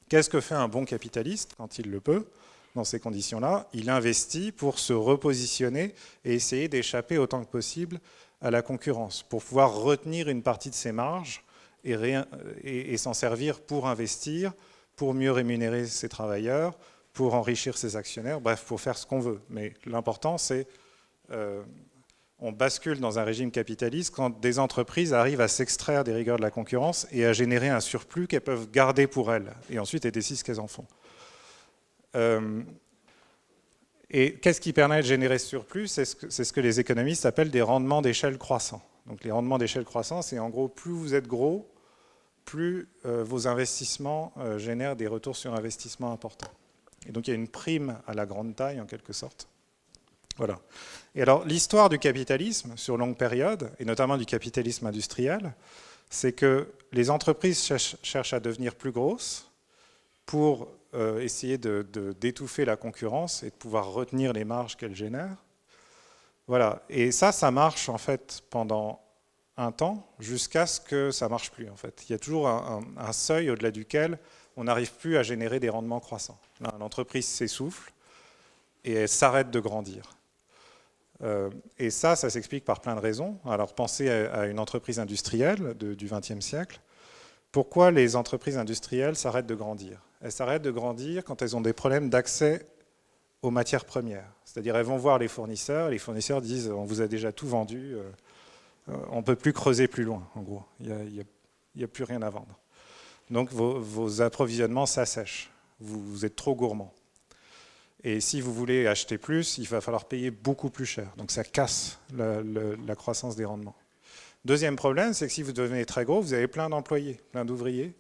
Qu'est-ce que fait un bon capitaliste quand il le peut, dans ces conditions-là? Il investit pour se repositionner et essayer d'échapper autant que possible à la concurrence, pour pouvoir retenir une partie de ses marges et s'en servir pour investir, pour mieux rémunérer ses travailleurs, pour enrichir ses actionnaires, bref, pour faire ce qu'on veut. Mais l'important, c'est on bascule dans un régime capitaliste quand des entreprises arrivent à s'extraire des rigueurs de la concurrence et à générer un surplus qu'elles peuvent garder pour elles, et ensuite elles décident ce qu'elles en font. Et qu'est-ce qui permet de générer ce surplus? C'est ce que les économistes appellent des rendements d'échelle croissants. Donc les rendements d'échelle croissants, c'est en gros, plus vous êtes gros, plus vos investissements génèrent des retours sur investissement importants. Et donc il y a une prime à la grande taille, en quelque sorte. Voilà. Et alors, l'histoire du capitalisme sur longue période, et notamment du capitalisme industriel, c'est que les entreprises cherchent à devenir plus grosses pour essayer d'étouffer la concurrence et de pouvoir retenir les marges qu'elles génèrent. Voilà. Et ça marche en fait pendant un temps, jusqu'à ce que ça ne marche plus. En fait. Il y a toujours un seuil au-delà duquel on n'arrive plus à générer des rendements croissants. L'entreprise s'essouffle et elle s'arrête de grandir. Et ça s'explique par plein de raisons. Alors pensez à une entreprise industrielle du XXe siècle. Pourquoi les entreprises industrielles s'arrêtent de grandir? Elles s'arrêtent de grandir quand elles ont des problèmes d'accès aux matières premières. C'est-à-dire elles vont voir les fournisseurs disent on vous a déjà tout vendu, on ne peut plus creuser plus loin, en gros. Il n'y a plus rien à vendre. Donc vos approvisionnements s'assèchent. Vous êtes trop gourmand. Et si vous voulez acheter plus, il va falloir payer beaucoup plus cher. Donc ça casse la croissance des rendements. Deuxième problème, c'est que si vous devenez très gros, vous avez plein d'employés, plein d'ouvriers.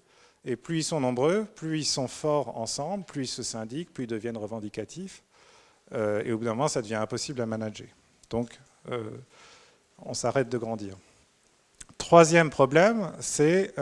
Et plus ils sont nombreux, plus ils sont forts ensemble, plus ils se syndiquent, plus ils deviennent revendicatifs. Et au bout d'un moment, ça devient impossible à manager. Donc on s'arrête de grandir. Troisième problème, c'est...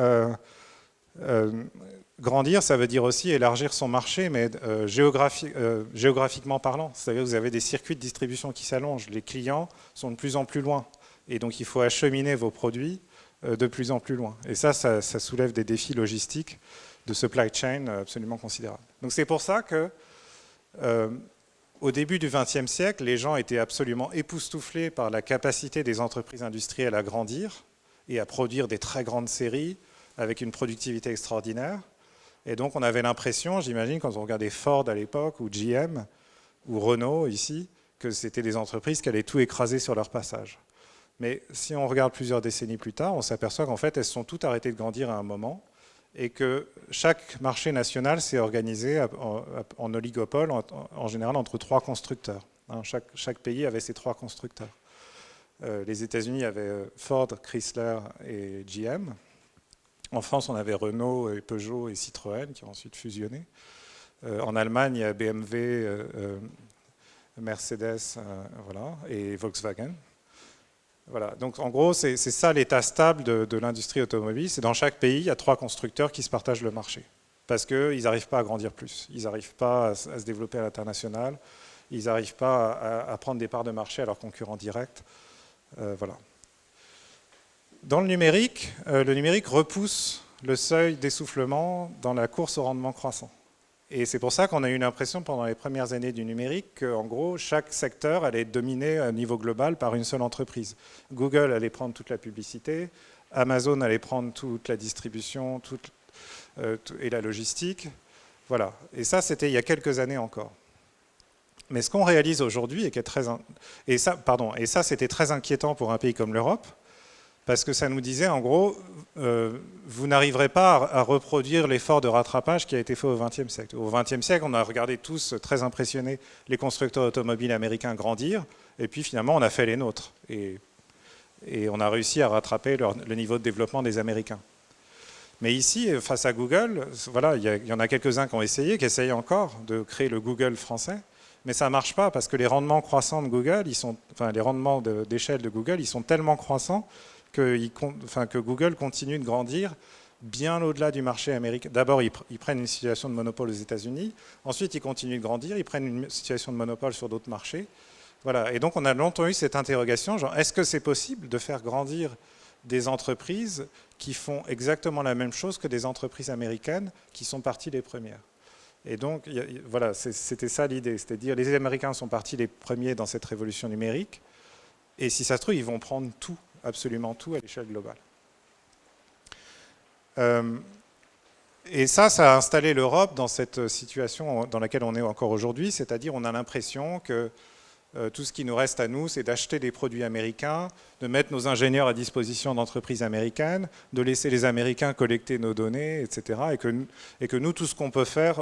grandir, ça veut dire aussi élargir son marché, mais géographiquement parlant. C'est-à-dire que vous avez des circuits de distribution qui s'allongent. Les clients sont de plus en plus loin. Et donc, il faut acheminer vos produits de plus en plus loin. Et ça soulève des défis logistiques de supply chain absolument considérables. Donc, c'est pour ça que, au début du XXe siècle, les gens étaient absolument époustouflés par la capacité des entreprises industrielles à grandir et à produire des très grandes séries avec une productivité extraordinaire. Et donc on avait l'impression, j'imagine, quand on regardait Ford à l'époque, ou GM, ou Renault ici, que c'était des entreprises qui allaient tout écraser sur leur passage. Mais si on regarde plusieurs décennies plus tard, on s'aperçoit qu'en fait, elles sont toutes arrêtées de grandir à un moment, et que chaque marché national s'est organisé en oligopole, en général entre 3 constructeurs. Chaque pays avait ses 3 constructeurs. Les États-Unis avaient Ford, Chrysler et GM. En France, on avait Renault, et Peugeot et Citroën qui ont ensuite fusionné. En Allemagne, il y a BMW, Mercedes voilà, et Volkswagen. Voilà. Donc en gros, c'est ça l'état stable de l'industrie automobile. C'est dans chaque pays, il y a 3 constructeurs qui se partagent le marché. Parce qu'ils n'arrivent pas à grandir plus. Ils n'arrivent pas à se développer à l'international. Ils n'arrivent pas à prendre des parts de marché à leurs concurrents directs. Voilà. Dans le numérique repousse le seuil d'essoufflement dans la course au rendement croissant. Et c'est pour ça qu'on a eu l'impression pendant les premières années du numérique qu'en gros, chaque secteur allait être dominé à niveau global par une seule entreprise. Google allait prendre toute la publicité, Amazon allait prendre toute la distribution et la logistique. Voilà. Et ça, c'était il y a quelques années encore. Mais ce qu'on réalise aujourd'hui, et ça, c'était très inquiétant pour un pays comme l'Europe, parce que ça nous disait, en gros, vous n'arriverez pas à reproduire l'effort de rattrapage qui a été fait au XXe siècle. Au XXe siècle, on a regardé tous, très impressionnés, les constructeurs automobiles américains grandir, et puis finalement, on a fait les nôtres. Et on a réussi à rattraper le niveau de développement des Américains. Mais ici, face à Google, voilà, il y en a quelques-uns qui ont essayé, qui essayent encore de créer le Google français, mais ça ne marche pas parce que les rendements croissants de Google, enfin, les rendements d'échelle de Google, ils sont tellement croissants que Google continue de grandir bien au-delà du marché américain. D'abord, ils prennent une situation de monopole aux États-Unis, ensuite ils continuent de grandir, ils prennent une situation de monopole sur d'autres marchés. Voilà. Et donc on a longtemps eu cette interrogation, genre est-ce que c'est possible de faire grandir des entreprises qui font exactement la même chose que des entreprises américaines qui sont parties les premières. Et donc, voilà, c'était ça l'idée, c'est-à-dire les Américains sont partis les premiers dans cette révolution numérique, et si ça se trouve, ils vont prendre tout, absolument tout à l'échelle globale. Et ça a installé l'Europe dans cette situation dans laquelle on est encore aujourd'hui, c'est-à-dire on a l'impression que tout ce qui nous reste à nous, c'est d'acheter des produits américains, de mettre nos ingénieurs à disposition d'entreprises américaines, de laisser les Américains collecter nos données, etc. Et que nous, tout ce qu'on peut faire,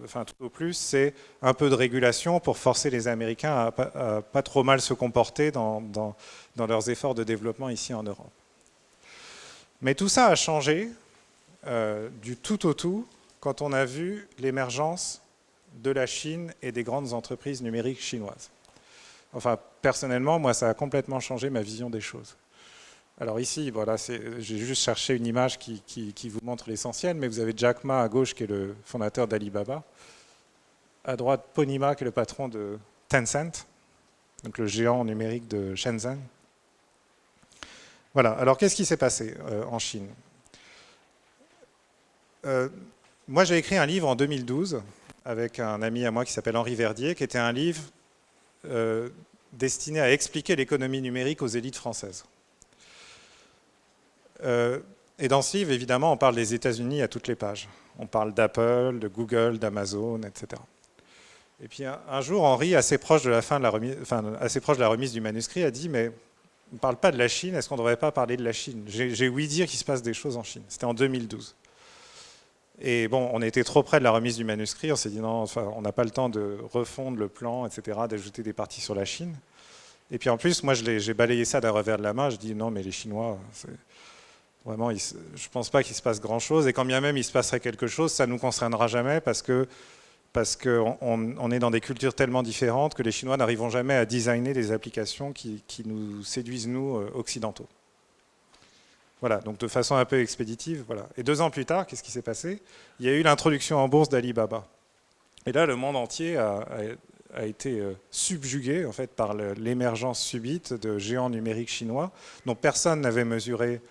enfin tout au plus, c'est un peu de régulation pour forcer les Américains à pas trop mal se comporter dans leurs efforts de développement ici en Europe. Mais tout ça a changé du tout au tout quand on a vu l'émergence de la Chine et des grandes entreprises numériques chinoises. Enfin, personnellement, moi, ça a complètement changé ma vision des choses. Alors ici, voilà, j'ai juste cherché une image qui vous montre l'essentiel, mais vous avez Jack Ma à gauche, qui est le fondateur d'Alibaba. À droite, Pony Ma, qui est le patron de Tencent, donc le géant numérique de Shenzhen. Voilà, alors qu'est-ce qui s'est passé en Chine ? Moi, j'ai écrit un livre en 2012 avec un ami à moi qui s'appelle Henri Verdier, qui était un livre destiné à expliquer l'économie numérique aux élites françaises. Et dans ce livre, évidemment, on parle des États-Unis à toutes les pages. On parle d'Apple, de Google, d'Amazon, etc. Et puis un jour, Henri, assez proche de la fin de la remise, assez proche de la remise du manuscrit, a dit « Mais on ne parle pas de la Chine, est-ce qu'on ne devrait pas parler de la Chine ? J'ai ouï dire qu'il se passe des choses en Chine. » C'était en 2012. Et bon, on était trop près de la remise du manuscrit, on s'est dit non, enfin, on n'a pas le temps de refondre le plan, etc., d'ajouter des parties sur la Chine. Et puis en plus, moi, j'ai balayé ça d'un revers de la main, je dis non, mais les Chinois, vraiment, je ne pense pas qu'il se passe grand-chose, et quand bien même il se passerait quelque chose, ça ne nous concernera jamais parce qu'on est dans des cultures tellement différentes que les Chinois n'arriveront jamais à designer des applications qui nous séduisent, nous, occidentaux. Voilà, donc de façon un peu expéditive. Voilà. Et 2 ans plus tard, qu'est-ce qui s'est passé ? Il y a eu l'introduction en bourse d'Alibaba. Et là, le monde entier a été subjugué en fait, par l'émergence subite de géants numériques chinois dont personne n'avait mesuré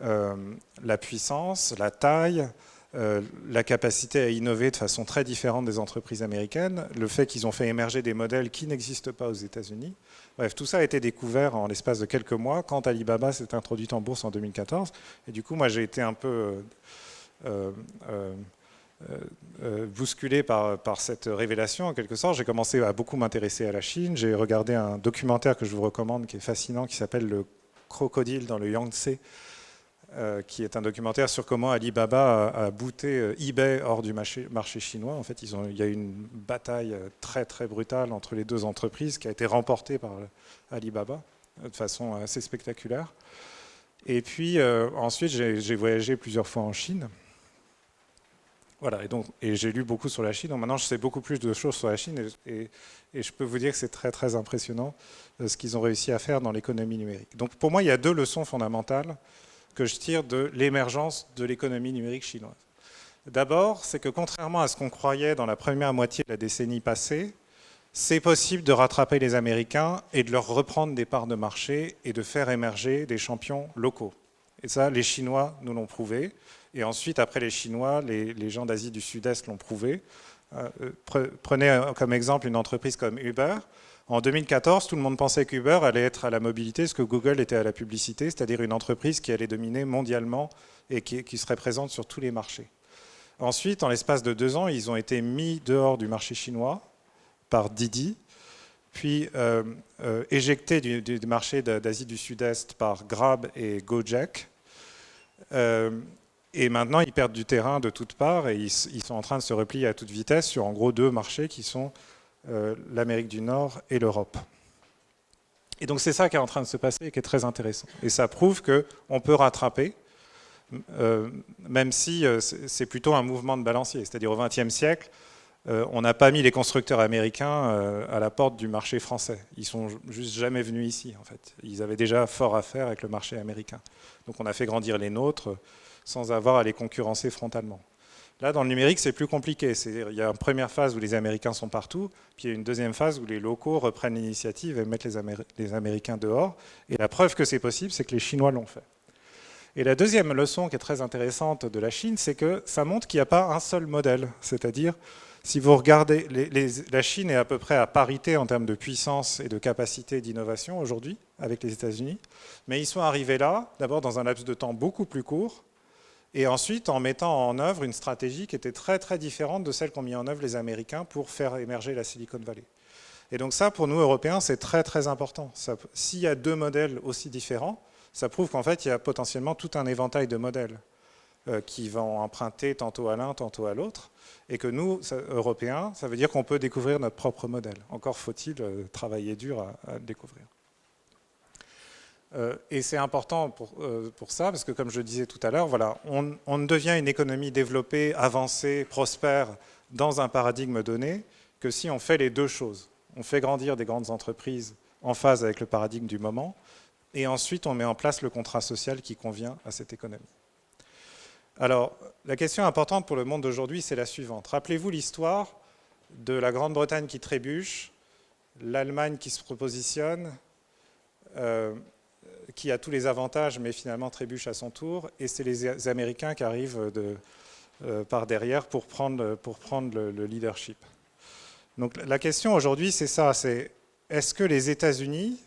la puissance, la taille, la capacité à innover de façon très différente des entreprises américaines, le fait qu'ils ont fait émerger des modèles qui n'existent pas aux États-Unis. Bref, tout ça a été découvert en l'espace de quelques mois quand Alibaba s'est introduite en bourse en 2014. Et du coup, moi, j'ai été un peu bousculé par cette révélation, en quelque sorte. J'ai commencé à beaucoup m'intéresser à la Chine. J'ai regardé un documentaire que je vous recommande, qui est fascinant, qui s'appelle « Le crocodile dans le Yangtze », qui est un documentaire sur comment Alibaba a booté eBay hors du marché chinois. En fait, il y a eu une bataille très très brutale entre les 2 entreprises qui a été remportée par Alibaba de façon assez spectaculaire. Et puis ensuite, j'ai voyagé plusieurs fois en Chine. Voilà, et j'ai lu beaucoup sur la Chine. Donc maintenant, je sais beaucoup plus de choses sur la Chine et je peux vous dire que c'est très très impressionnant ce qu'ils ont réussi à faire dans l'économie numérique. Donc pour moi, il y a 2 leçons fondamentales que je tire de l'émergence de l'économie numérique chinoise. D'abord, c'est que contrairement à ce qu'on croyait dans la première moitié de la décennie passée, c'est possible de rattraper les Américains et de leur reprendre des parts de marché et de faire émerger des champions locaux. Et ça, les Chinois nous l'ont prouvé. Et ensuite, après les Chinois, les gens d'Asie du Sud-Est l'ont prouvé. Prenez comme exemple une entreprise comme Uber. En 2014, tout le monde pensait qu'Uber allait être à la mobilité ce que Google était à la publicité, c'est-à-dire une entreprise qui allait dominer mondialement et qui serait présente sur tous les marchés. Ensuite, en l'espace de 2 ans, ils ont été mis dehors du marché chinois par Didi, puis éjectés du marché d'Asie du Sud-Est par Grab et Gojek. Et maintenant, ils perdent du terrain de toutes parts et ils sont en train de se replier à toute vitesse sur en gros 2 marchés qui sont l'Amérique du Nord et l'Europe. Et donc c'est ça qui est en train de se passer et qui est très intéressant. Et ça prouve qu'on peut rattraper même si c'est plutôt un mouvement de balancier. C'est-à-dire au XXe siècle, on n'a pas mis les constructeurs américains à la porte du marché français. Ils sont juste jamais venus ici, en fait. Ils avaient déjà fort à faire avec le marché américain. Donc on a fait grandir les nôtres sans avoir à les concurrencer frontalement. Là, dans le numérique, c'est plus compliqué. Il y a une première phase où les Américains sont partout, puis il y a une deuxième phase où les locaux reprennent l'initiative et mettent les Américains dehors. Et la preuve que c'est possible, c'est que les Chinois l'ont fait. Et la deuxième leçon qui est très intéressante de la Chine, c'est que ça montre qu'il n'y a pas un seul modèle. C'est-à-dire, si vous regardez, la Chine est à peu près à parité en termes de puissance et de capacité d'innovation aujourd'hui avec les États-Unis, mais ils sont arrivés là, d'abord dans un laps de temps beaucoup plus court, et ensuite en mettant en œuvre une stratégie qui était très très différente de celle qu'ont mis en œuvre les Américains pour faire émerger la Silicon Valley. Et donc ça, pour nous Européens, c'est très très important. S'il y a deux modèles aussi différents, ça prouve qu'en fait, il y a potentiellement tout un éventail de modèles qui vont emprunter tantôt à l'un, tantôt à l'autre, et que nous, Européens, ça veut dire qu'on peut découvrir notre propre modèle. Encore faut-il travailler dur à le découvrir. Et c'est important pour ça, parce que comme je disais tout à l'heure, voilà, on ne devient une économie développée, avancée, prospère, dans un paradigme donné, que si on fait les deux choses. On fait grandir des grandes entreprises en phase avec le paradigme du moment, et ensuite on met en place le contrat social qui convient à cette économie. Alors, la question importante pour le monde d'aujourd'hui, c'est la suivante. Rappelez-vous l'histoire de la Grande-Bretagne qui trébuche, l'Allemagne qui se repositionne, qui a tous les avantages, mais finalement trébuche à son tour, et c'est les Américains qui arrivent par derrière pour prendre le leadership. Donc la question aujourd'hui, c'est ça, c'est est-ce que les États-Unis,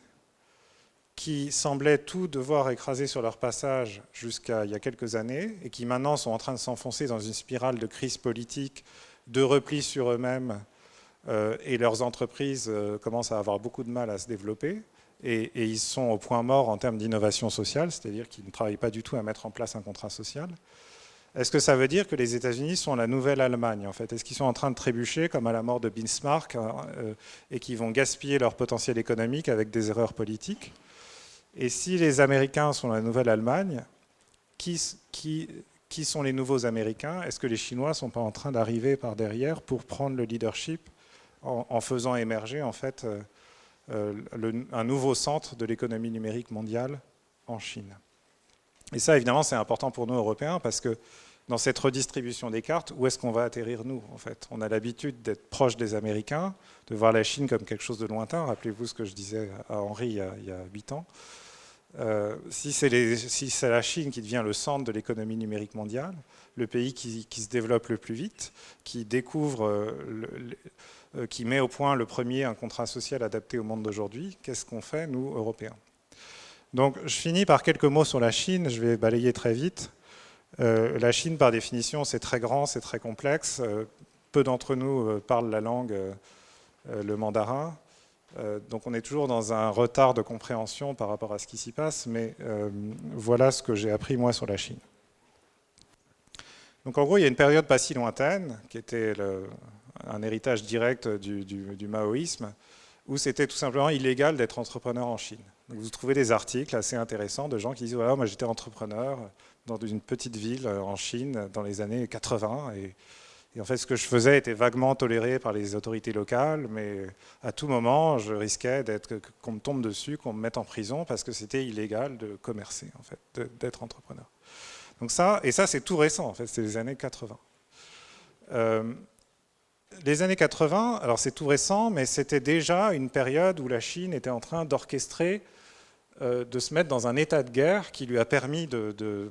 qui semblaient tout devoir écraser sur leur passage jusqu'à il y a quelques années, et qui maintenant sont en train de s'enfoncer dans une spirale de crise politique, de repli sur eux-mêmes, et leurs entreprises commencent à avoir beaucoup de mal à se développer, et ils sont au point mort en termes d'innovation sociale, c'est-à-dire qu'ils ne travaillent pas du tout à mettre en place un contrat social. Est-ce que ça veut dire que les États-Unis sont la nouvelle Allemagne, en fait? Est-ce qu'ils sont en train de trébucher, comme à la mort de Bismarck, et qu'ils vont gaspiller leur potentiel économique avec des erreurs politiques? Et si les Américains sont la nouvelle Allemagne, qui sont les nouveaux Américains? Est-ce que les Chinois ne sont pas en train d'arriver par derrière pour prendre le leadership en faisant émerger, en fait, un nouveau centre de l'économie numérique mondiale en Chine? Et ça, évidemment, c'est important pour nous, Européens, parce que dans cette redistribution des cartes, où est-ce qu'on va atterrir, nous, en fait? On a l'habitude d'être proche des Américains, de voir la Chine comme quelque chose de lointain. Rappelez-vous ce que je disais à Henri il y a 8 ans. Si c'est la Chine qui devient le centre de l'économie numérique mondiale, le pays qui se développe le plus vite, qui découvre, qui met au point le premier un contrat social adapté au monde d'aujourd'hui, qu'est-ce qu'on fait, nous, Européens? Donc, je finis par quelques mots sur la Chine, je vais balayer très vite. La Chine, par définition, c'est très grand, c'est très complexe. Peu d'entre nous parlent la langue, le mandarin. Donc on est toujours dans un retard de compréhension par rapport à ce qui s'y passe, mais voilà ce que j'ai appris moi sur la Chine. Donc en gros, il y a une période pas si lointaine, qui était un héritage direct du maoïsme, où c'était tout simplement illégal d'être entrepreneur en Chine. Donc vous trouvez des articles assez intéressants de gens qui disent « voilà, moi j'étais entrepreneur dans une petite ville en Chine dans les années 80 ». Et en fait, ce que je faisais était vaguement toléré par les autorités locales, mais à tout moment, je risquais qu'on me tombe dessus, qu'on me mette en prison, parce que c'était illégal de commercer, en fait, d'être entrepreneur. Donc ça c'est tout récent, en fait, c'est les années 80. Les années 80, alors c'est tout récent, mais c'était déjà une période où la Chine était en train d'orchestrer, de se mettre dans un état de guerre qui lui a permis de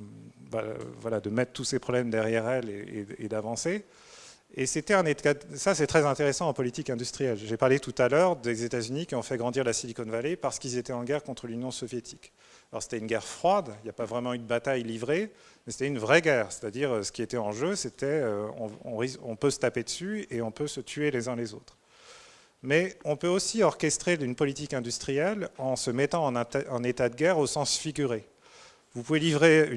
mettre tous ses problèmes derrière elle et d'avancer. Et c'était ça c'est très intéressant en politique industrielle. J'ai parlé tout à l'heure des États-Unis qui ont fait grandir la Silicon Valley parce qu'ils étaient en guerre contre l'Union soviétique. Alors c'était une guerre froide, il n'y a pas vraiment eu de bataille livrée, mais c'était une vraie guerre. C'est-à-dire ce qui était en jeu, c'était on peut se taper dessus et on peut se tuer les uns les autres. Mais on peut aussi orchestrer une politique industrielle en se mettant en état de guerre au sens figuré. Vous pouvez livrer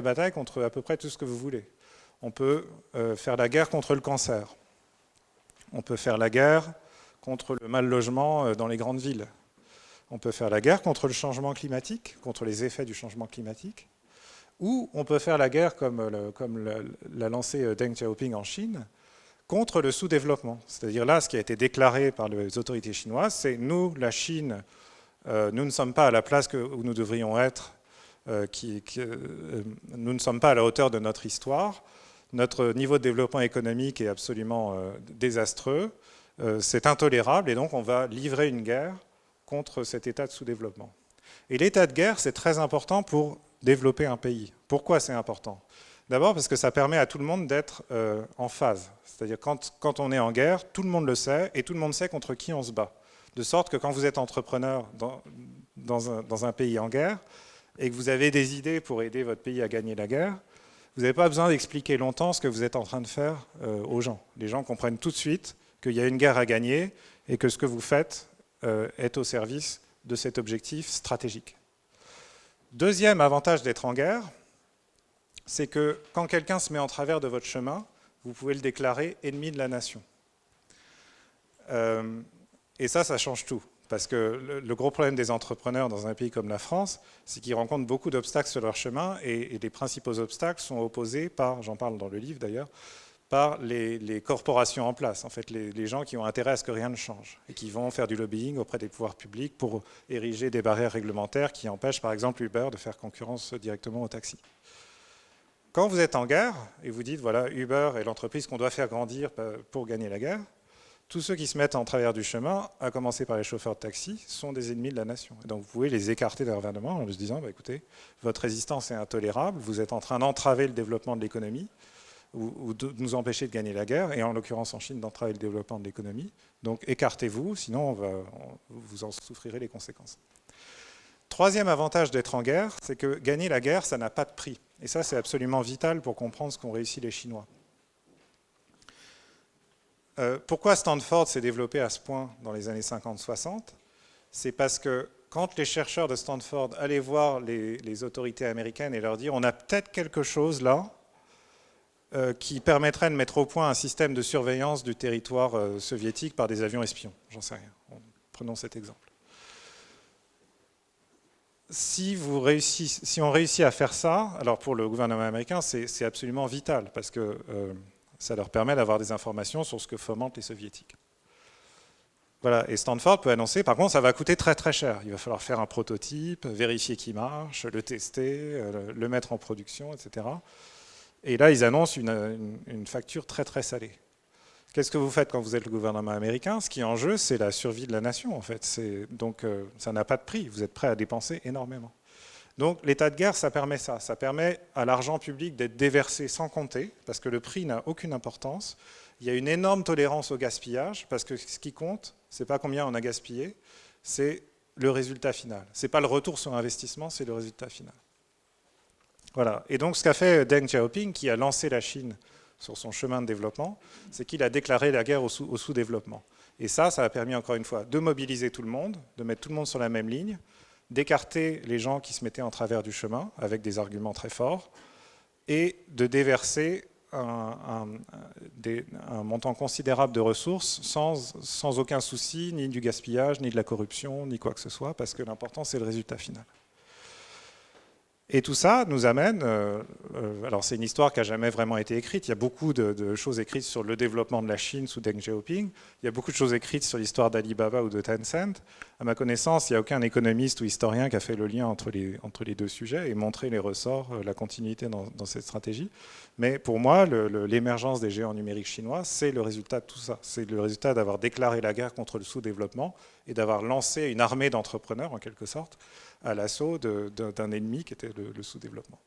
bataille contre à peu près tout ce que vous voulez. On peut faire la guerre contre le cancer. On peut faire la guerre contre le mal logement dans les grandes villes. On peut faire la guerre contre le changement climatique, contre les effets du changement climatique. Ou on peut faire la guerre comme l'a lancé Deng Xiaoping en Chine, contre le sous-développement. C'est-à-dire là, ce qui a été déclaré par les autorités chinoises, c'est nous, la Chine, nous ne sommes pas à la place où nous devrions être, nous ne sommes pas à la hauteur de notre histoire, notre niveau de développement économique est absolument désastreux, c'est intolérable et donc on va livrer une guerre contre cet état de sous-développement. Et l'état de guerre, c'est très important pour développer un pays. Pourquoi c'est important ? D'abord parce que ça permet à tout le monde d'être en phase. C'est-à-dire quand on est en guerre, tout le monde le sait et tout le monde sait contre qui on se bat. De sorte que quand vous êtes entrepreneur dans un pays en guerre et que vous avez des idées pour aider votre pays à gagner la guerre, vous n'avez pas besoin d'expliquer longtemps ce que vous êtes en train de faire aux gens. Les gens comprennent tout de suite qu'il y a une guerre à gagner et que ce que vous faites est au service de cet objectif stratégique. Deuxième avantage d'être en guerre, c'est que quand quelqu'un se met en travers de votre chemin, vous pouvez le déclarer ennemi de la nation. Et ça change tout. Parce que le gros problème des entrepreneurs dans un pays comme la France, c'est qu'ils rencontrent beaucoup d'obstacles sur leur chemin et les principaux obstacles sont opposés par, j'en parle dans le livre d'ailleurs, par les corporations en place, en fait, les gens qui ont intérêt à ce que rien ne change et qui vont faire du lobbying auprès des pouvoirs publics pour ériger des barrières réglementaires qui empêchent par exemple Uber de faire concurrence directement aux taxis. Quand vous êtes en guerre et vous dites voilà, Uber est l'entreprise qu'on doit faire grandir pour gagner la guerre, tous ceux qui se mettent en travers du chemin, à commencer par les chauffeurs de taxi, sont des ennemis de la nation. Et donc vous pouvez les écarter d'un revers de main en leur disant bah, écoutez, votre résistance est intolérable, vous êtes en train d'entraver le développement de l'économie ou de nous empêcher de gagner la guerre, et en l'occurrence en Chine d'entraver le développement de l'économie. Donc écartez-vous, sinon vous en souffrirez les conséquences. Troisième avantage d'être en guerre, c'est que gagner la guerre, ça n'a pas de prix. Et ça, c'est absolument vital pour comprendre ce qu'ont réussi les Chinois. Pourquoi Stanford s'est développé à ce point dans les années 50-60 ? C'est parce que quand les chercheurs de Stanford allaient voir les autorités américaines et leur dire on a peut-être quelque chose là qui permettrait de mettre au point un système de surveillance du territoire soviétique par des avions espions. J'en sais rien. Prenons cet exemple. Si on réussit à faire ça, alors pour le gouvernement américain, c'est absolument vital parce que ça leur permet d'avoir des informations sur ce que fomentent les soviétiques. Voilà, et Stanford peut annoncer, par contre, ça va coûter très très cher. Il va falloir faire un prototype, vérifier qu'il marche, le tester, le mettre en production, etc. Et là, ils annoncent une facture très très salée. Qu'est-ce que vous faites quand vous êtes le gouvernement américain ? Ce qui est en jeu, c'est la survie de la nation, en fait. Donc, ça n'a pas de prix. Vous êtes prêt à dépenser énormément. Donc, l'état de guerre, ça permet ça. Ça permet à l'argent public d'être déversé sans compter, parce que le prix n'a aucune importance. Il y a une énorme tolérance au gaspillage, parce que ce qui compte, ce n'est pas combien on a gaspillé, c'est le résultat final. Ce n'est pas le retour sur investissement, c'est le résultat final. Voilà. Et donc, ce qu'a fait Deng Xiaoping, qui a lancé la Chine sur son chemin de développement, c'est qu'il a déclaré la guerre au sous-développement. Et ça a permis, encore une fois, de mobiliser tout le monde, de mettre tout le monde sur la même ligne, d'écarter les gens qui se mettaient en travers du chemin, avec des arguments très forts, et de déverser un montant considérable de ressources sans aucun souci, ni du gaspillage, ni de la corruption, ni quoi que ce soit, parce que l'important, c'est le résultat final. Et tout ça nous amène, alors c'est une histoire qui n'a jamais vraiment été écrite, il y a beaucoup de choses écrites sur le développement de la Chine sous Deng Xiaoping, il y a beaucoup de choses écrites sur l'histoire d'Alibaba ou de Tencent. À ma connaissance, il n'y a aucun économiste ou historien qui a fait le lien entre les deux sujets et montré les ressorts, la continuité dans cette stratégie. Mais pour moi, l'émergence des géants numériques chinois, c'est le résultat de tout ça. C'est le résultat d'avoir déclaré la guerre contre le sous-développement et d'avoir lancé une armée d'entrepreneurs, en quelque sorte, à l'assaut d'un ennemi qui était le sous-développement.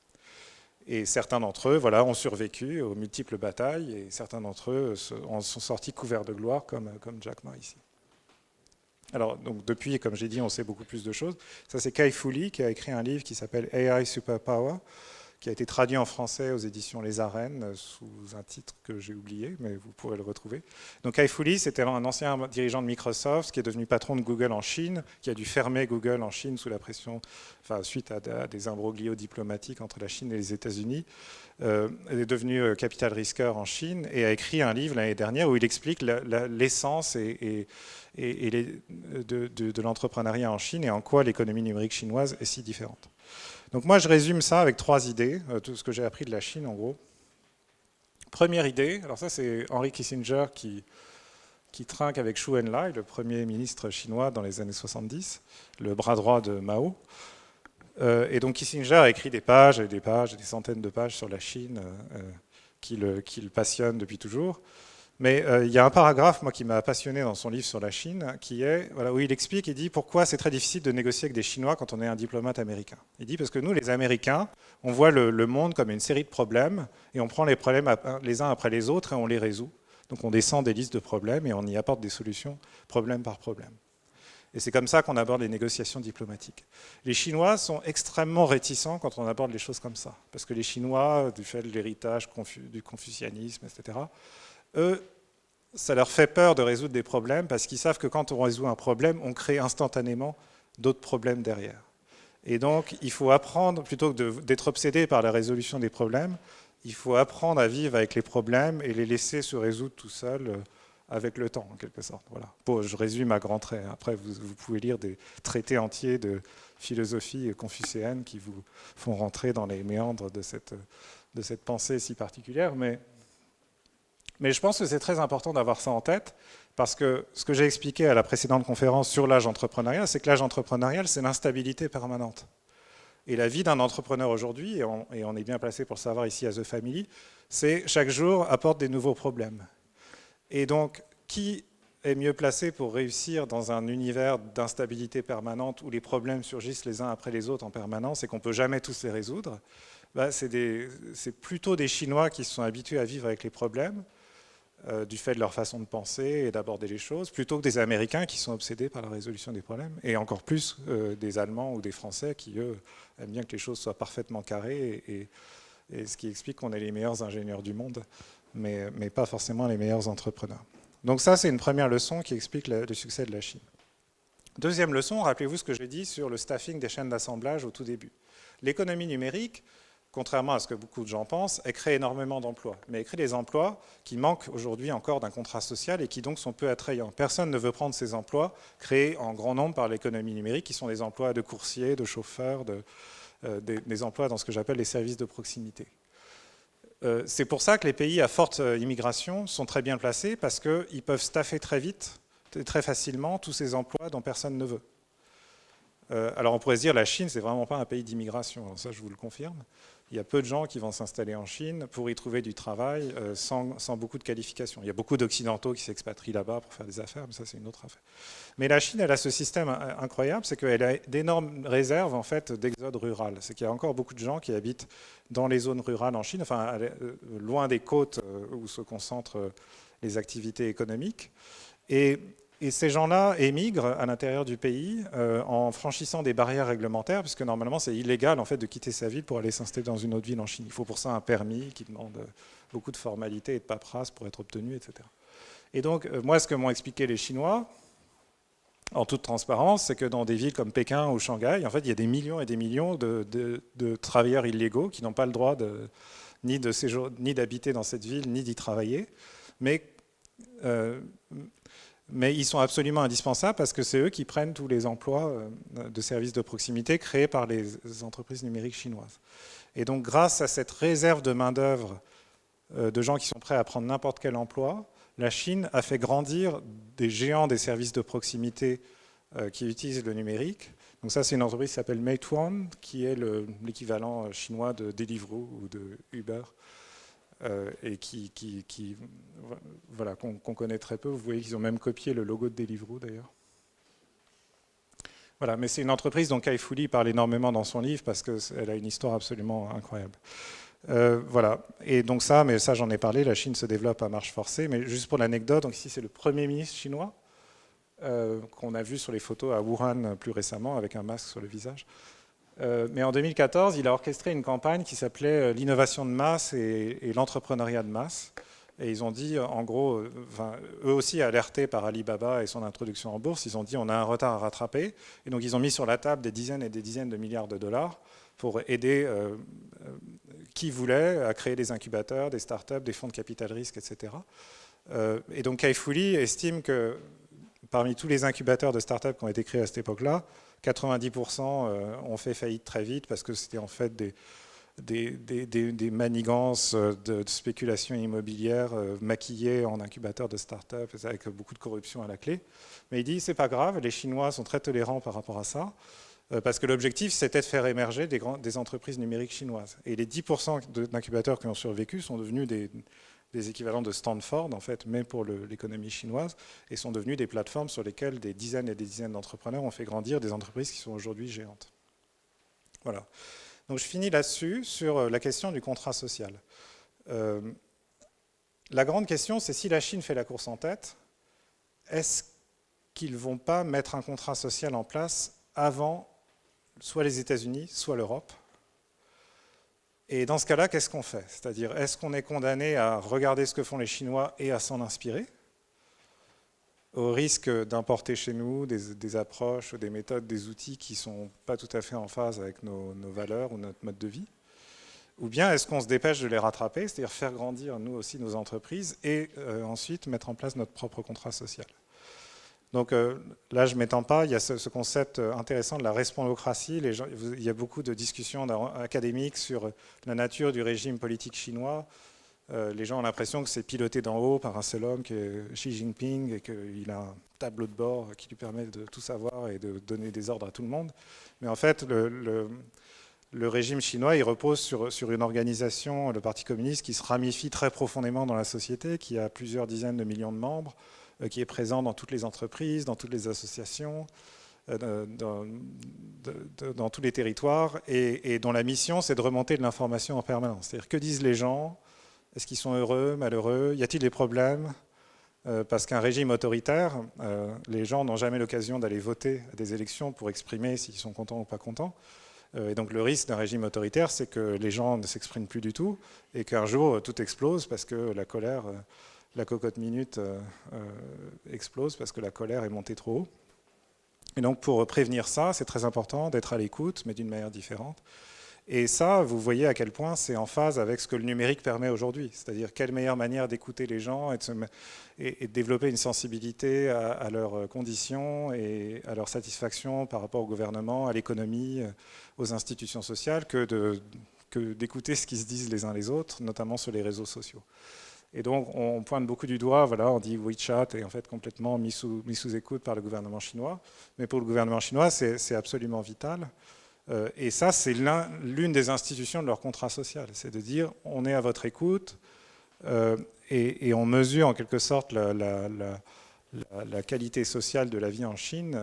Et certains d'entre eux ont survécu aux multiples batailles, et certains d'entre eux en sont sortis couverts de gloire, comme Jack Ma ici. Alors, donc, depuis, comme j'ai dit, on sait beaucoup plus de choses. Ça, c'est Kai-Fu Lee qui a écrit un livre qui s'appelle AI Superpower, qui a été traduit en français aux éditions Les Arènes sous un titre que j'ai oublié, mais vous pourrez le retrouver. Donc Kai-Fu Lee, c'était un ancien dirigeant de Microsoft qui est devenu patron de Google en Chine, qui a dû fermer Google en Chine sous la pression, suite à des imbroglios diplomatiques entre la Chine et les États-Unis. Est devenu capital risqueur en Chine et a écrit un livre l'année dernière où il explique l'essence de l'entrepreneuriat en Chine et en quoi l'économie numérique chinoise est si différente. Donc moi, je résume ça avec 3 idées, tout ce que j'ai appris de la Chine, en gros. Première idée, alors ça, c'est Henry Kissinger qui trinque avec Zhou Enlai, le premier ministre chinois dans les années 70, le bras droit de Mao. Et donc Kissinger a écrit des pages et des pages, des centaines de pages sur la Chine qui le passionne depuis toujours. Mais il y a un paragraphe, moi, qui m'a passionné dans son livre sur la Chine, qui est, voilà, où il explique, il dit pourquoi c'est très difficile de négocier avec des Chinois quand on est un diplomate américain. Il dit parce que nous, les Américains, on voit le monde comme une série de problèmes, et on prend les problèmes les uns après les autres et on les résout. Donc on descend des listes de problèmes et on y apporte des solutions, problème par problème. Et c'est comme ça qu'on aborde les négociations diplomatiques. Les Chinois sont extrêmement réticents quand on aborde les choses comme ça, parce que les Chinois, du fait de l'héritage du confucianisme, etc., eux, ça leur fait peur de résoudre des problèmes parce qu'ils savent que quand on résout un problème, on crée instantanément d'autres problèmes derrière. Et donc, il faut apprendre, plutôt que d'être obsédé par la résolution des problèmes, il faut apprendre à vivre avec les problèmes et les laisser se résoudre tout seuls avec le temps, en quelque sorte. Voilà. Bon, je résume à grands traits. Après, vous pouvez lire des traités entiers de philosophie confucéenne qui vous font rentrer dans les méandres de cette pensée si particulière, mais je pense que c'est très important d'avoir ça en tête, parce que ce que j'ai expliqué à la précédente conférence sur l'âge entrepreneurial, c'est que l'âge entrepreneurial, c'est l'instabilité permanente. Et la vie d'un entrepreneur aujourd'hui, et on est bien placé pour le savoir ici à The Family, c'est chaque jour apporte des nouveaux problèmes. Et donc, qui est mieux placé pour réussir dans un univers d'instabilité permanente où les problèmes surgissent les uns après les autres en permanence et qu'on ne peut jamais tous les résoudre? C'est plutôt des Chinois qui se sont habitués à vivre avec les problèmes, du fait de leur façon de penser et d'aborder les choses, plutôt que des Américains qui sont obsédés par la résolution des problèmes, et encore plus des Allemands ou des Français qui, eux, aiment bien que les choses soient parfaitement carrées, et ce qui explique qu'on est les meilleurs ingénieurs du monde, mais pas forcément les meilleurs entrepreneurs. Donc ça, c'est une première leçon qui explique le succès de la Chine. Deuxième leçon, rappelez-vous ce que j'ai dit sur le staffing des chaînes d'assemblage au tout début. L'économie numérique, contrairement à ce que beaucoup de gens pensent, elle crée énormément d'emplois. Mais elle crée des emplois qui manquent aujourd'hui encore d'un contrat social et qui donc sont peu attrayants. Personne ne veut prendre ces emplois créés en grand nombre par l'économie numérique, qui sont des emplois de coursiers, de chauffeurs, des emplois dans ce que j'appelle les services de proximité. C'est pour ça que les pays à forte immigration sont très bien placés, parce qu'ils peuvent staffer très vite, très facilement, tous ces emplois dont personne ne veut. Alors on pourrait se dire, la Chine, c'est vraiment pas un pays d'immigration, alors ça je vous le confirme. Il y a peu de gens qui vont s'installer en Chine pour y trouver du travail sans beaucoup de qualifications. Il y a beaucoup d'Occidentaux qui s'expatrient là-bas pour faire des affaires, mais ça c'est une autre affaire. Mais la Chine, elle a ce système incroyable, c'est qu'elle a d'énormes réserves en fait d'exode rural. C'est qu'il y a encore beaucoup de gens qui habitent dans les zones rurales en Chine, enfin loin des côtes où se concentrent les activités économiques. Et ces gens-là émigrent à l'intérieur du pays en franchissant des barrières réglementaires, puisque normalement c'est illégal en fait de quitter sa ville pour aller s'installer dans une autre ville en Chine. Il faut pour ça un permis qui demande beaucoup de formalités et de paperasse pour être obtenu, etc. Et donc moi, ce que m'ont expliqué les Chinois, en toute transparence, c'est que dans des villes comme Pékin ou Shanghai, en fait, il y a des millions et des millions de travailleurs illégaux qui n'ont pas le droit ni d'habiter dans cette ville, ni d'y travailler, mais ils sont absolument indispensables parce que c'est eux qui prennent tous les emplois de services de proximité créés par les entreprises numériques chinoises. Et donc, grâce à cette réserve de main-d'œuvre de gens qui sont prêts à prendre n'importe quel emploi, la Chine a fait grandir des géants des services de proximité qui utilisent le numérique. Donc ça, c'est une entreprise qui s'appelle Meituan, qui est l'équivalent chinois de Deliveroo ou de Uber. Et voilà, qu'on connaît très peu. Vous voyez qu'ils ont même copié le logo de Deliveroo d'ailleurs. Voilà, mais c'est une entreprise dont Kai Fu Lee parle énormément dans son livre parce qu'elle a une histoire absolument incroyable. Voilà, et donc ça j'en ai parlé, la Chine se développe à marche forcée, mais juste pour l'anecdote, donc ici c'est le Premier ministre chinois qu'on a vu sur les photos à Wuhan plus récemment avec un masque sur le visage. Mais en 2014, il a orchestré une campagne qui s'appelait l'innovation de masse et l'entrepreneuriat de masse. Et ils ont dit, en gros, eux aussi alertés par Alibaba et son introduction en bourse, ils ont dit on a un retard à rattraper. Et donc ils ont mis sur la table des dizaines et des dizaines de milliards de dollars pour aider qui voulait à créer des incubateurs, des startups, des fonds de capital risque, etc. Et donc Kai Fu Lee estime que parmi tous les incubateurs de start-up qui ont été créés à cette époque-là, 90% ont fait faillite très vite parce que c'était en fait des manigances de spéculation immobilière maquillées en incubateurs de start-up avec beaucoup de corruption à la clé. Mais il dit, c'est pas grave, les Chinois sont très tolérants par rapport à ça, parce que l'objectif, c'était de faire émerger des entreprises numériques chinoises. Et les 10% d'incubateurs qui ont survécu sont devenus des équivalents de Stanford, en fait, mais pour l'économie chinoise, et sont devenus des plateformes sur lesquelles des dizaines et des dizaines d'entrepreneurs ont fait grandir des entreprises qui sont aujourd'hui géantes. Voilà. Donc je finis là-dessus, sur la question du contrat social. La grande question, c'est si la Chine fait la course en tête, est-ce qu'ils ne vont pas mettre un contrat social en place avant soit les États-Unis, soit l'Europe? Et dans ce cas-là, qu'est-ce qu'on fait? C'est-à-dire, est-ce qu'on est condamné à regarder ce que font les Chinois et à s'en inspirer, au risque d'importer chez nous des approches, des méthodes, des outils qui ne sont pas tout à fait en phase avec nos valeurs ou notre mode de vie? Ou bien est-ce qu'on se dépêche de les rattraper, c'est-à-dire faire grandir nous aussi nos entreprises et ensuite mettre en place notre propre contrat social? Donc là, je ne m'étends pas, il y a ce concept intéressant de la respondocratie. Il y a beaucoup de discussions académiques sur la nature du régime politique chinois. Les gens ont l'impression que c'est piloté d'en haut par un seul homme qui est Xi Jinping et qu'il a un tableau de bord qui lui permet de tout savoir et de donner des ordres à tout le monde. Mais en fait, le régime chinois, il repose sur une organisation, le Parti communiste, qui se ramifie très profondément dans la société, qui a plusieurs dizaines de millions de membres, qui est présent dans toutes les entreprises, dans toutes les associations, dans tous les territoires, et dont la mission, c'est de remonter de l'information en permanence. C'est-à-dire, que disent les gens? Est-ce qu'ils sont heureux, malheureux? Y a-t-il des problèmes? Parce qu'un régime autoritaire, les gens n'ont jamais l'occasion d'aller voter à des élections pour exprimer s'ils sont contents ou pas contents. Et donc le risque d'un régime autoritaire, c'est que les gens ne s'expriment plus du tout et qu'un jour, tout explose parce que la colère... La cocotte minute explose parce que la colère est montée trop haut. Et donc pour prévenir ça, c'est très important d'être à l'écoute, mais d'une manière différente. Et ça, vous voyez à quel point c'est en phase avec ce que le numérique permet aujourd'hui. C'est-à-dire quelle meilleure manière d'écouter les gens et de développer une sensibilité à leurs conditions et à leur satisfaction par rapport au gouvernement, à l'économie, aux institutions sociales, que d'écouter ce qu'ils se disent les uns les autres, notamment sur les réseaux sociaux. Et donc, on pointe beaucoup du doigt, voilà, on dit WeChat est en fait complètement mis sous écoute par le gouvernement chinois. Mais pour le gouvernement chinois, c'est absolument vital. Et ça, c'est l'une des institutions de leur contrat social. C'est de dire, on est à votre écoute et on mesure en quelque sorte la qualité sociale de la vie en Chine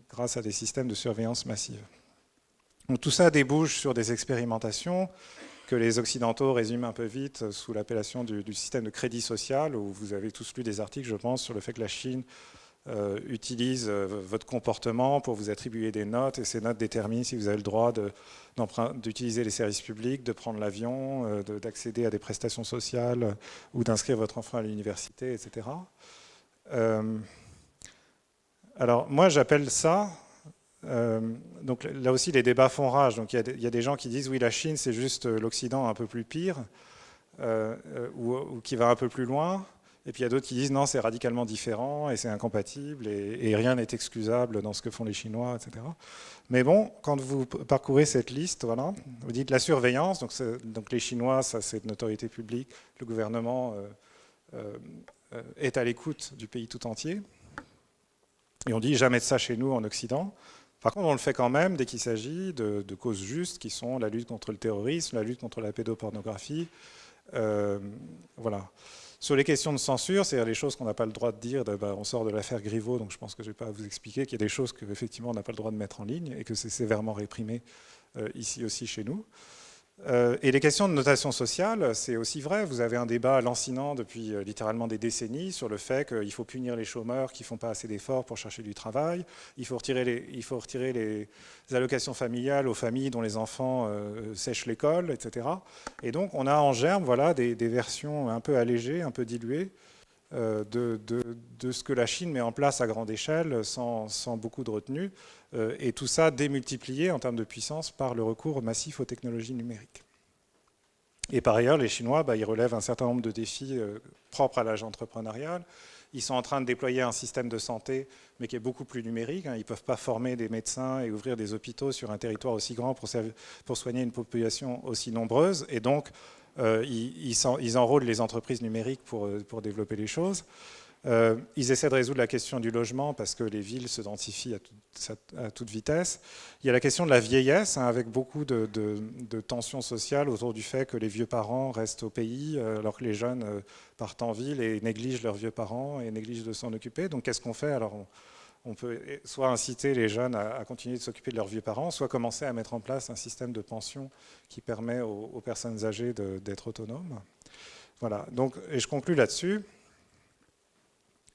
grâce à des systèmes de surveillance massive. Donc, tout ça débouche sur des expérimentations que les Occidentaux résument un peu vite sous l'appellation du système de crédit social, où vous avez tous lu des articles, je pense, sur le fait que la Chine utilise votre comportement pour vous attribuer des notes, et ces notes déterminent si vous avez le droit d'utiliser les services publics, de prendre l'avion, d'accéder à des prestations sociales ou d'inscrire votre enfant à l'université, etc. Alors moi, j'appelle ça... donc là aussi les débats font rage. Donc il y a des gens qui disent oui, la Chine c'est juste l'Occident un peu plus pire ou qui va un peu plus loin, et puis il y a d'autres qui disent non, c'est radicalement différent et c'est incompatible et rien n'est excusable dans ce que font les Chinois, etc. Mais bon, quand vous parcourez cette liste, voilà, vous dites la surveillance, donc les Chinois, ça c'est de notoriété publique, le gouvernement est à l'écoute du pays tout entier, et on dit jamais de ça chez nous en Occident. Par contre, on le fait quand même dès qu'il s'agit de causes justes qui sont la lutte contre le terrorisme, la lutte contre la pédopornographie. Voilà. Sur les questions de censure, c'est-à-dire les choses qu'on n'a pas le droit de dire, on sort de l'affaire Griveaux, donc je pense que je ne vais pas vous expliquer qu'il y a des choses qu'effectivement on n'a pas le droit de mettre en ligne et que c'est sévèrement réprimé ici aussi chez nous. Et les questions de notation sociale, c'est aussi vrai. Vous avez un débat lancinant depuis littéralement des décennies sur le fait qu'il faut punir les chômeurs qui ne font pas assez d'efforts pour chercher du travail. Il faut retirer les allocations familiales aux familles dont les enfants sèchent l'école, etc. Et donc on a en germe voilà, des versions un peu allégées, un peu diluées de ce que la Chine met en place à grande échelle sans beaucoup de retenue. Et tout ça démultiplié en termes de puissance par le recours massif aux technologies numériques. Et par ailleurs, les Chinois, ils relèvent un certain nombre de défis propres à l'âge entrepreneurial. Ils sont en train de déployer un système de santé, mais qui est beaucoup plus numérique. Ils ne peuvent pas former des médecins et ouvrir des hôpitaux sur un territoire aussi grand pour soigner une population aussi nombreuse. Et donc, ils enrôlent les entreprises numériques pour développer les choses. Ils essaient de résoudre la question du logement parce que les villes se densifient à toute vitesse. Il y a la question de la vieillesse, avec beaucoup de tensions sociales autour du fait que les vieux parents restent au pays alors que les jeunes partent en ville et négligent leurs vieux parents et négligent de s'en occuper. Donc qu'est-ce qu'on fait? Alors on peut soit inciter les jeunes à continuer de s'occuper de leurs vieux parents, soit commencer à mettre en place un système de pension qui permet aux personnes âgées d'être autonomes. Voilà. Donc, et je conclus là-dessus.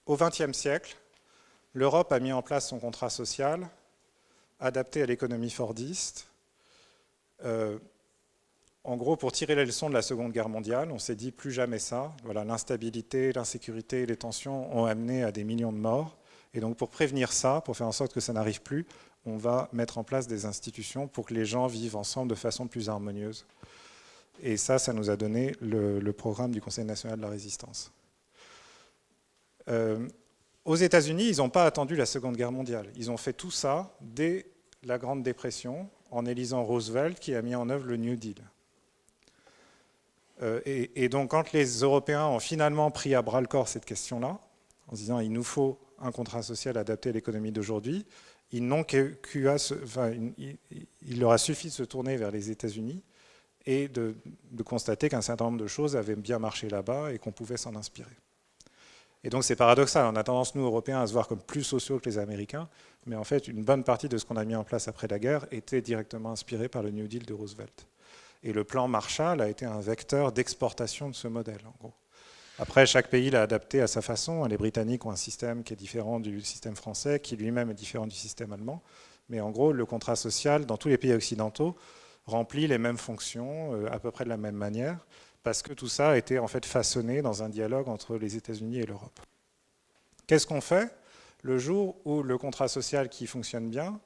Au XXe siècle, l'Europe a mis en place son contrat social, adapté à l'économie fordiste. En gros, pour tirer les leçons de la Seconde Guerre mondiale, on s'est dit plus jamais ça. Voilà, l'instabilité, l'insécurité et les tensions ont amené à des millions de morts. Et donc pour prévenir ça, pour faire en sorte que ça n'arrive plus, on va mettre en place des institutions pour que les gens vivent ensemble de façon plus harmonieuse. Et ça nous a donné le programme du Conseil national de la résistance. Aux États-Unis, ils n'ont pas attendu la Seconde Guerre mondiale. Ils ont fait tout ça dès la Grande Dépression, en élisant Roosevelt, qui a mis en œuvre le New Deal. Et donc, quand les Européens ont finalement pris à bras-le-corps cette question-là, en se disant il nous faut un contrat social adapté à l'économie d'aujourd'hui, il leur a suffi de se tourner vers les États-Unis et de constater qu'un certain nombre de choses avaient bien marché là-bas et qu'on pouvait s'en inspirer. Et donc c'est paradoxal, on a tendance, nous, Européens, à se voir comme plus sociaux que les Américains, mais en fait, une bonne partie de ce qu'on a mis en place après la guerre était directement inspiré par le New Deal de Roosevelt. Et le plan Marshall a été un vecteur d'exportation de ce modèle, en gros. Après, chaque pays l'a adapté à sa façon. Les Britanniques ont un système qui est différent du système français, qui lui-même est différent du système allemand. Mais en gros, le contrat social, dans tous les pays occidentaux, remplit les mêmes fonctions, à peu près de la même manière, parce que tout ça a été en fait façonné dans un dialogue entre les États-Unis et l'Europe. Qu'est-ce qu'on fait le jour où le contrat social qui fonctionne bien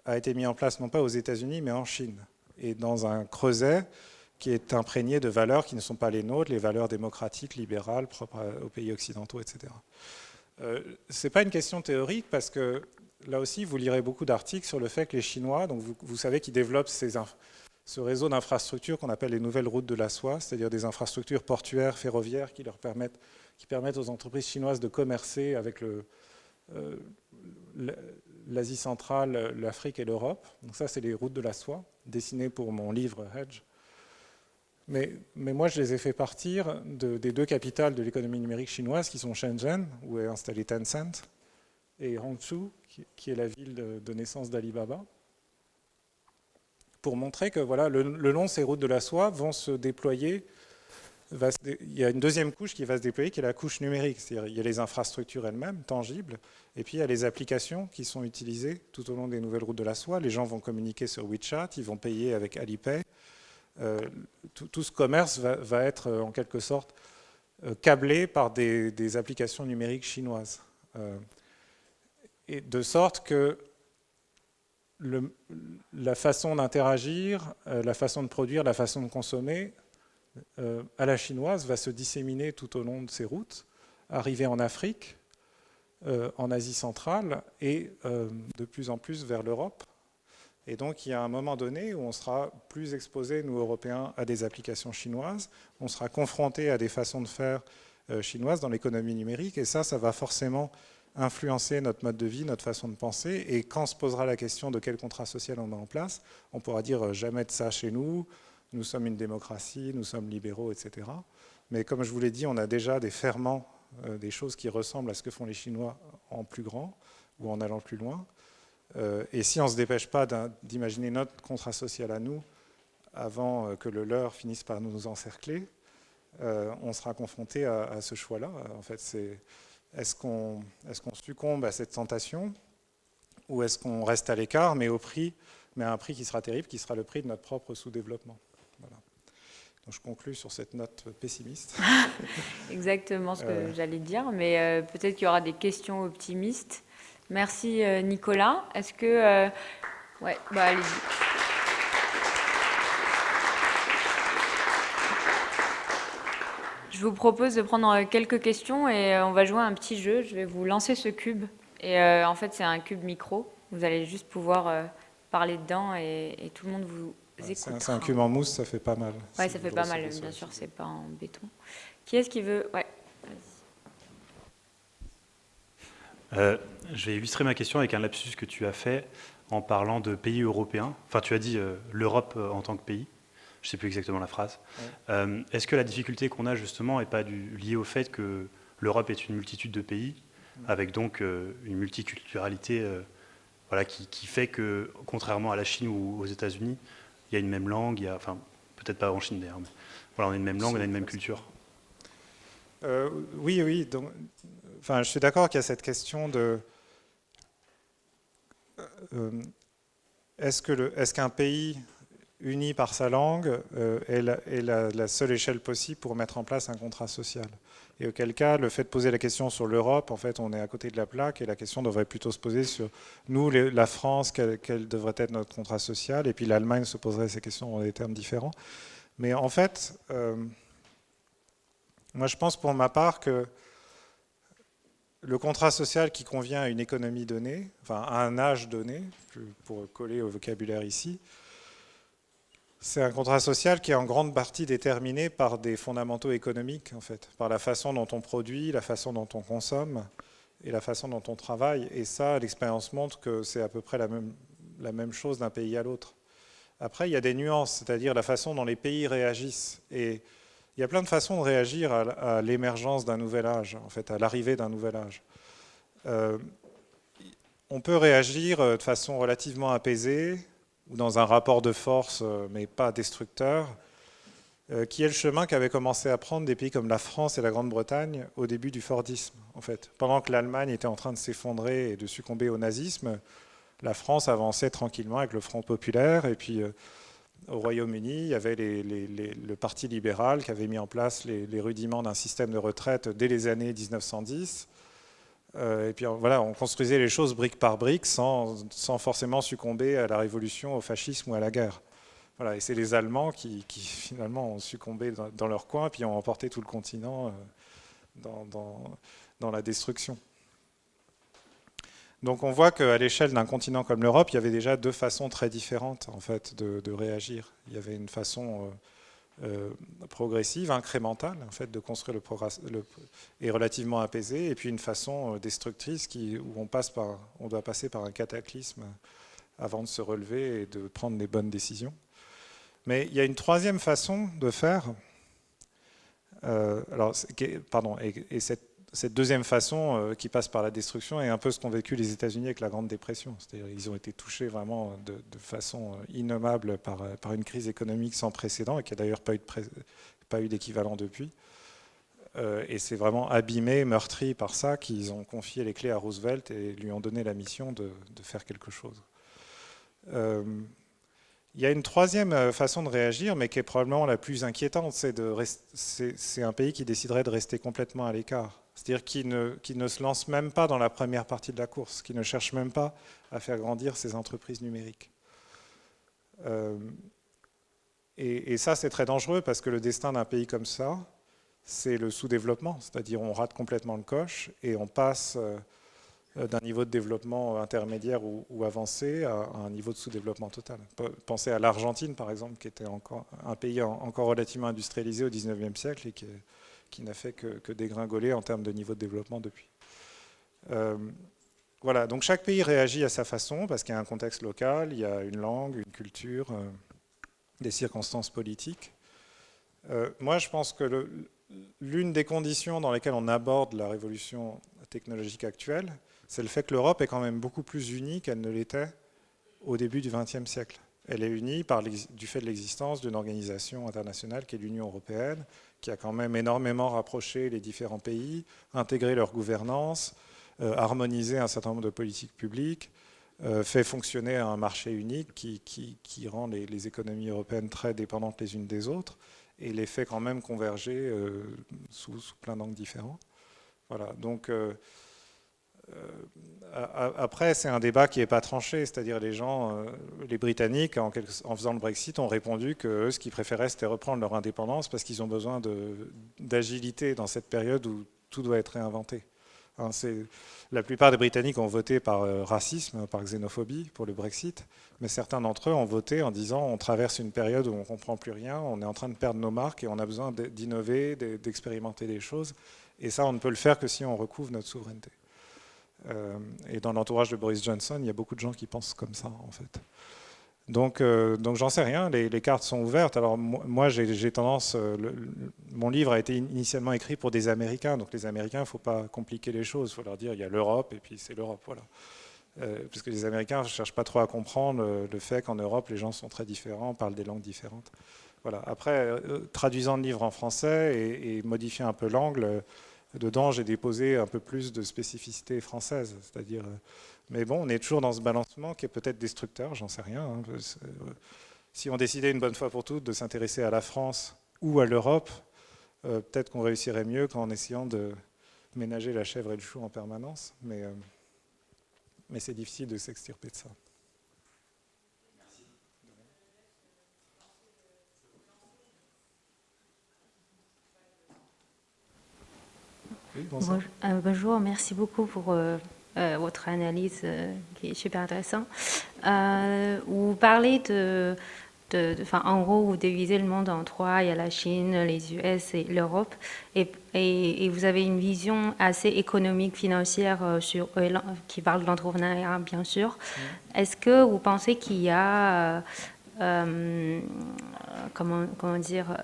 a été mis en place non pas aux États-Unis, mais en Chine, et dans un creuset qui est imprégné de valeurs qui ne sont pas les nôtres, les valeurs démocratiques, libérales, propres aux pays occidentaux, etc. Ce n'est pas une question théorique, parce que là aussi, vous lirez beaucoup d'articles sur le fait que les Chinois, donc vous savez qu'ils développent ce réseau d'infrastructures qu'on appelle les nouvelles routes de la soie, c'est-à-dire des infrastructures portuaires, ferroviaires qui permettent aux entreprises chinoises de commercer avec l'Asie centrale, l'Afrique et l'Europe. Donc ça, c'est les routes de la soie, dessinées pour mon livre Hedge. Mais moi, je les ai fait partir des deux capitales de l'économie numérique chinoise, qui sont Shenzhen, où est installé Tencent, et Hangzhou, qui est la ville de naissance d'Alibaba, pour montrer que voilà, le long de ces routes de la soie vont se déployer. Il y a une deuxième couche qui va se déployer, qui est la couche numérique. C'est-à-dire il y a les infrastructures elles-mêmes, tangibles, et puis il y a les applications qui sont utilisées tout au long des nouvelles routes de la soie. Les gens vont communiquer sur WeChat, ils vont payer avec Alipay. Tout ce commerce va être en quelque sorte câblé par des applications numériques chinoises. Et de sorte que la façon d'interagir, la façon de produire, la façon de consommer à la chinoise va se disséminer tout au long de ces routes, arriver en Afrique, en Asie centrale et de plus en plus vers l'Europe. Et donc il y a un moment donné où on sera plus exposé, nous Européens, à des applications chinoises, on sera confronté à des façons de faire chinoises dans l'économie numérique, et ça va forcément influencer notre mode de vie, notre façon de penser, et quand se posera la question de quel contrat social on met en place, on pourra dire jamais de ça chez nous, nous sommes une démocratie, nous sommes libéraux, etc. Mais comme je vous l'ai dit, on a déjà des ferments, des choses qui ressemblent à ce que font les Chinois en plus grand ou en allant plus loin. Et si on ne se dépêche pas d'imaginer notre contrat social à nous, avant que le leur finisse par nous encercler, on sera confronté à ce choix-là. En fait, est-ce qu'on succombe à cette tentation, ou est-ce qu'on reste à l'écart, mais à un prix qui sera terrible, qui sera le prix de notre propre sous-développement. Voilà. Donc je conclus sur cette note pessimiste. Exactement ce que j'allais dire, mais peut-être qu'il y aura des questions optimistes. Merci Nicolas. Est-ce que... ouais, allez-y. Je Je vous propose de prendre quelques questions et on va jouer à un petit jeu. Je vais vous lancer ce cube. Et en fait, c'est un cube micro. Vous allez juste pouvoir parler dedans et tout le monde vous écoutera. C'est un cube en mousse, ça fait pas mal. Ouais, ça fait pas mal, bien sûr, c'est pas en béton. Qui est-ce qui veut... Ouais, vas-y. Je vais illustrer ma question avec un lapsus que tu as fait en parlant de pays européens. Enfin, tu as dit l'Europe en tant que pays. Je ne sais plus exactement la phrase. Ouais. Est-ce que la difficulté qu'on a justement n'est pas liée au fait que l'Europe est une multitude de pays, avec donc une multiculturalité voilà, qui fait que, contrairement à la Chine ou aux États-Unis, il y a une même langue, enfin, peut-être pas en Chine d'ailleurs, mais voilà, on a une même langue, on a une même culture. Oui. Donc, enfin, je suis d'accord qu'il y a cette question de est-ce qu'un pays uni par sa langue est la seule échelle possible pour mettre en place un contrat social. Et auquel cas, le fait de poser la question sur l'Europe, en fait, on est à côté de la plaque et la question devrait plutôt se poser sur nous, la France, quel devrait être notre contrat social, et puis l'Allemagne se poserait ces questions dans des termes différents. Mais en fait, moi je pense pour ma part que le contrat social qui convient à une économie donnée, enfin à un âge donné, pour coller au vocabulaire ici, c'est un contrat social qui est en grande partie déterminé par des fondamentaux économiques, en fait, par la façon dont on produit, la façon dont on consomme et la façon dont on travaille. Et ça, l'expérience montre que c'est à peu près la même chose d'un pays à l'autre. Après, il y a des nuances, c'est-à-dire la façon dont les pays réagissent. Et il y a plein de façons de réagir à l'émergence d'un nouvel âge, en fait, à l'arrivée d'un nouvel âge. On peut réagir de façon relativement apaisée, ou dans un rapport de force, mais pas destructeur, qui est le chemin qu'avaient commencé à prendre des pays comme la France et la Grande-Bretagne au début du Fordisme. En fait. Pendant que l'Allemagne était en train de s'effondrer et de succomber au nazisme, la France avançait tranquillement avec le Front populaire, et puis au Royaume-Uni, il y avait le Parti libéral qui avait mis en place les rudiments d'un système de retraite dès les années 1910. Et puis voilà, on construisait les choses brique par brique sans forcément succomber à la révolution, au fascisme ou à la guerre. Voilà, et c'est les Allemands qui finalement ont succombé dans leur coin, puis ont emporté tout le continent dans la destruction. Donc on voit qu'à l'échelle d'un continent comme l'Europe, il y avait déjà deux façons très différentes en fait, de réagir. Il y avait une façon progressive, incrémentale, en fait, de construire le progrès et relativement apaisée, et puis une façon destructrice où on doit passer par un cataclysme avant de se relever et de prendre les bonnes décisions. Mais il y a une troisième façon de faire. Et cette deuxième façon qui passe par la destruction est un peu ce qu'ont vécu les États-Unis avec la Grande Dépression. C'est-à-dire qu'ils ont été touchés vraiment de façon innommable par une crise économique sans précédent et qui n'a d'ailleurs pas eu d'équivalent depuis. Et c'est vraiment abîmé, meurtri par ça qu'ils ont confié les clés à Roosevelt et lui ont donné la mission de faire quelque chose. Il y a une troisième façon de réagir, mais qui est probablement la plus inquiétante, c'est un pays qui déciderait de rester complètement à l'écart. C'est-à-dire qui ne se lance même pas dans la première partie de la course, qui ne cherche même pas à faire grandir ses entreprises numériques. Et ça, c'est très dangereux parce que le destin d'un pays comme ça, c'est le sous-développement. C'est-à-dire on rate complètement le coche et on passe d'un niveau de développement intermédiaire ou avancé à un niveau de sous-développement total. Pensez à l'Argentine, par exemple, qui était encore un pays encore relativement industrialisé au XIXe siècle et qui n'a fait que dégringoler en termes de niveau de développement depuis. Voilà, donc chaque pays réagit à sa façon parce qu'il y a un contexte local, il y a une langue, une culture, des circonstances politiques. Moi, je pense que l'une des conditions dans lesquelles on aborde la révolution technologique actuelle, c'est le fait que l'Europe est quand même beaucoup plus unie qu'elle ne l'était au début du XXe siècle. Elle est unie du fait de l'existence d'une organisation internationale qui est l'Union européenne, qui a quand même énormément rapproché les différents pays, intégré leur gouvernance, harmonisé un certain nombre de politiques publiques, fait fonctionner un marché unique qui rend les économies européennes très dépendantes les unes des autres et les fait quand même converger sous plein d'angles différents. Voilà, donc Après, c'est un débat qui n'est pas tranché, c'est-à-dire les Britanniques, en faisant le Brexit, ont répondu que eux, ce qu'ils préféraient, c'était reprendre leur indépendance parce qu'ils ont besoin d'agilité dans cette période où tout doit être réinventé. Hein, la plupart des Britanniques ont voté par racisme, par xénophobie pour le Brexit, mais certains d'entre eux ont voté en disant on traverse une période où on ne comprend plus rien, on est en train de perdre nos marques et on a besoin d'innover, d'expérimenter des choses. Et ça, on ne peut le faire que si on recouvre notre souveraineté. Et dans l'entourage de Boris Johnson, il y a beaucoup de gens qui pensent comme ça, en fait. Donc j'en sais rien, les cartes sont ouvertes. Alors moi, j'ai tendance... mon livre a été initialement écrit pour des Américains, donc les Américains, il ne faut pas compliquer les choses, il faut leur dire il y a l'Europe et puis c'est l'Europe, voilà. Parce que les Américains ne cherchent pas trop à comprendre le fait qu'en Europe, les gens sont très différents, parlent des langues différentes. Voilà. Après, traduisant le livre en français et modifiant un peu l'angle, dedans, j'ai déposé un peu plus de spécificité française, c'est-à-dire... mais bon, on est toujours dans ce balancement qui est peut-être destructeur, j'en sais rien. Hein. Si on décidait une bonne fois pour toutes de s'intéresser à la France ou à l'Europe, peut-être qu'on réussirait mieux qu'en essayant de ménager la chèvre et le chou en permanence, mais c'est difficile de s'extirper de ça. Oui, bonjour, merci beaucoup pour votre analyse qui est super intéressante. Vous parlez en gros, vous divisez le monde en trois, il y a la Chine, les US et l'Europe, et vous avez une vision assez économique, financière, qui parle de l'entrepreneuriat, bien sûr. Est-ce que vous pensez qu'il y a... comment dire,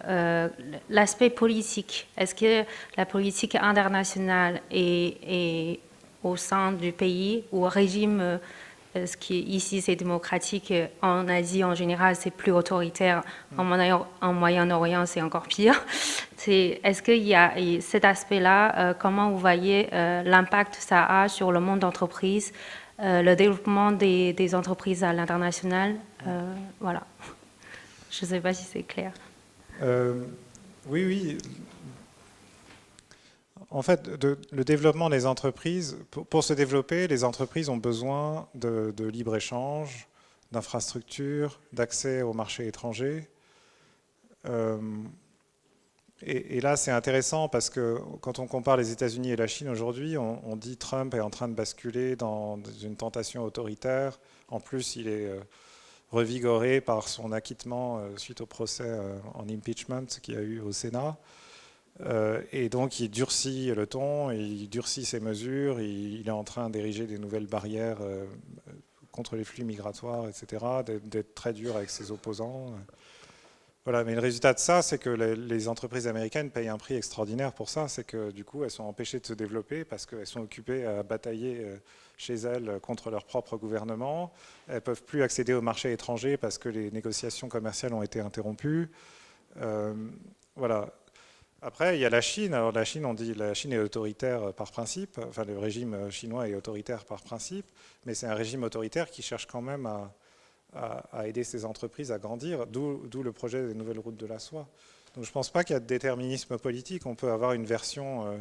l'aspect politique. Est-ce que la politique internationale est au sein du pays ou au régime, ce qui ici c'est démocratique, en Asie en général c'est plus autoritaire, en Moyen-Orient c'est encore pire. Est-ce qu'il y a cet aspect-là, comment vous voyez l'impact que ça a sur le monde d'entreprise, le développement des entreprises à l'international, voilà. Je ne sais pas si c'est clair. Oui. En fait, le développement des entreprises, pour se développer, les entreprises ont besoin de libre-échange, d'infrastructures, d'accès au marché étranger. Et là, c'est intéressant parce que quand on compare les États-Unis et la Chine aujourd'hui, on dit Trump est en train de basculer dans une tentation autoritaire. En plus, il est revigoré par son acquittement suite au procès en impeachment qu'il y a eu au Sénat. Et donc, il durcit le ton, il durcit ses mesures, il est en train d'ériger des nouvelles barrières contre les flux migratoires, etc., d'être très dur avec ses opposants. Voilà, mais le résultat de ça, c'est que les entreprises américaines payent un prix extraordinaire pour ça. C'est que du coup, elles sont empêchées de se développer parce qu'elles sont occupées à batailler chez elles contre leur propre gouvernement. Elles ne peuvent plus accéder au marché étranger parce que les négociations commerciales ont été interrompues. Voilà. Après, il y a la Chine. Alors la Chine, on dit la Chine est autoritaire par principe. Enfin, le régime chinois est autoritaire par principe, mais c'est un régime autoritaire qui cherche quand même à aider ces entreprises à grandir, d'où le projet des nouvelles routes de la soie. Donc je ne pense pas qu'il y a de déterminisme politique. On peut avoir une version,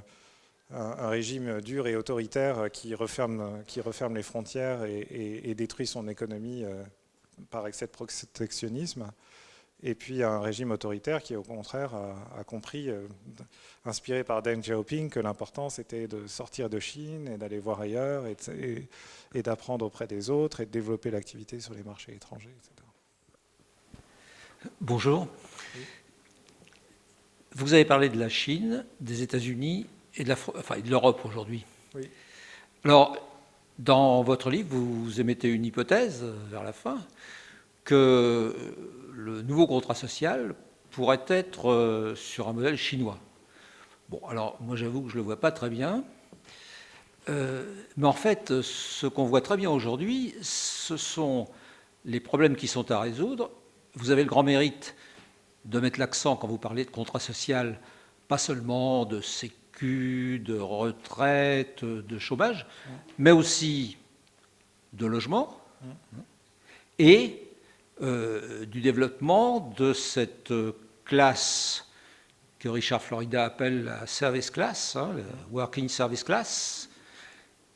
un régime dur et autoritaire qui referme les frontières et détruit son économie par excès de protectionnisme. Et puis un régime autoritaire qui, au contraire, a compris, inspiré par Deng Xiaoping, que l'important c'était de sortir de Chine et d'aller voir ailleurs et d'apprendre auprès des autres et de développer l'activité sur les marchés étrangers, etc. Bonjour. Oui. Vous avez parlé de la Chine, des États-Unis et de l'Europe aujourd'hui. Oui. Alors, dans votre livre, vous émettez une hypothèse vers la fin que le nouveau contrat social pourrait être sur un modèle chinois. Bon, alors moi j'avoue que je ne le vois pas très bien, mais en fait ce qu'on voit très bien aujourd'hui, ce sont les problèmes qui sont à résoudre. Vous avez le grand mérite de mettre l'accent quand vous parlez de contrat social, pas seulement de sécu, de retraite, de chômage, mais aussi de logement et du développement de cette classe que Richard Florida appelle la service class, la working service class,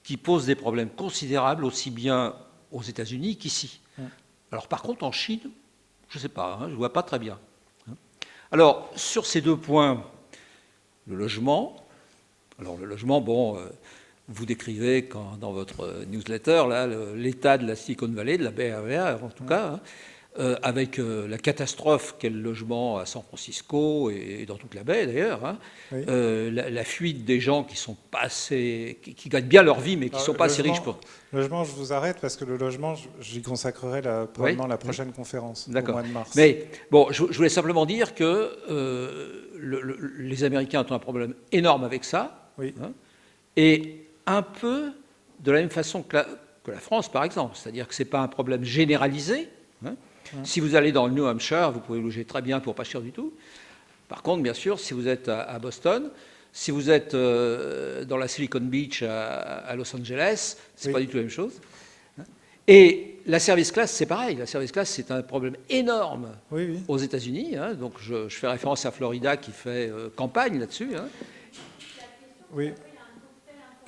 qui pose des problèmes considérables aussi bien aux États-Unis qu'ici. Alors par contre, en Chine, je ne sais pas, je ne vois pas très bien. Alors, sur ces 2 points, le logement. Alors le logement, bon, vous décrivez dans votre newsletter l'état de la Silicon Valley, de la Bay Area en tout cas, avec la catastrophe qu'est le logement à San Francisco et dans toute la baie d'ailleurs, Oui. la fuite des gens qui sont pas assez, qui gagnent bien leur vie mais qui ne sont pas assez riches pour. Logement, je vous arrête parce que le logement, j'y consacrerai probablement la prochaine conférence au mois de mars. Mais bon, je voulais simplement dire que les Américains ont un problème énorme avec ça, Oui. Et un peu de la même façon que la France, par exemple, c'est-à-dire que ce n'est pas un problème généralisé. Si vous allez dans le New Hampshire, vous pouvez loger très bien pour pas cher du tout. Par contre, bien sûr, si vous êtes à Boston, si vous êtes dans la Silicon Beach à Los Angeles, c'est pas du tout la même chose. Et la service class, c'est pareil. La service class, c'est un problème énorme aux États-Unis. Donc, je fais référence à Florida qui fait campagne là-dessus. Oui.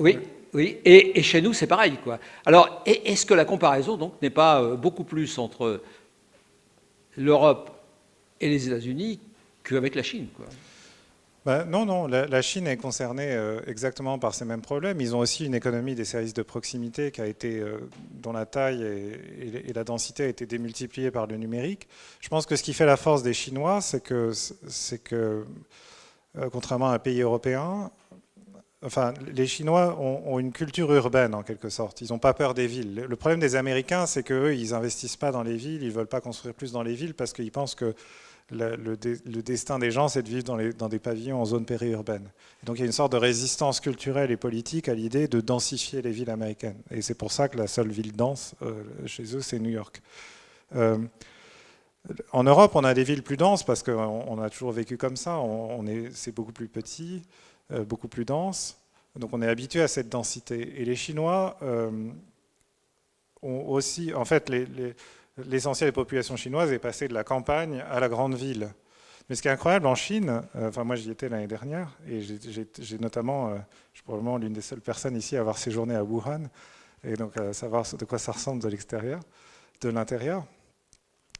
Oui, oui. Et chez nous, c'est pareil, quoi. Alors, est-ce que la comparaison, donc, n'est pas beaucoup plus entre l'Europe et les États-Unis qu'avec la Chine, quoi? Non, la Chine est concernée exactement par ces mêmes problèmes. Ils ont aussi une économie des services de proximité qui a été, dont la taille et la densité a été démultipliée par le numérique. Je pense que ce qui fait la force des Chinois, c'est que contrairement à un pays européen, enfin, les Chinois ont une culture urbaine en quelque sorte. Ils n'ont pas peur des villes. Le problème des Américains, c'est qu'eux, ils n'investissent pas dans les villes, ils ne veulent pas construire plus dans les villes parce qu'ils pensent que le destin des gens, c'est de vivre dans des pavillons en zone périurbaine. Et donc il y a une sorte de résistance culturelle et politique à l'idée de densifier les villes américaines. Et c'est pour ça que la seule ville dense chez eux, c'est New York. En Europe, on a des villes plus denses parce qu'on a toujours vécu comme ça. C'est beaucoup plus petit, beaucoup plus dense. Donc on est habitué à cette densité. Et les Chinois ont aussi, en fait, l'essentiel des populations chinoises est passé de la campagne à la grande ville. Mais ce qui est incroyable en Chine, enfin moi j'y étais l'année dernière, et j'ai notamment, je suis probablement l'une des seules personnes ici à avoir séjourné à Wuhan, et donc à savoir de quoi ça ressemble de l'extérieur, de l'intérieur.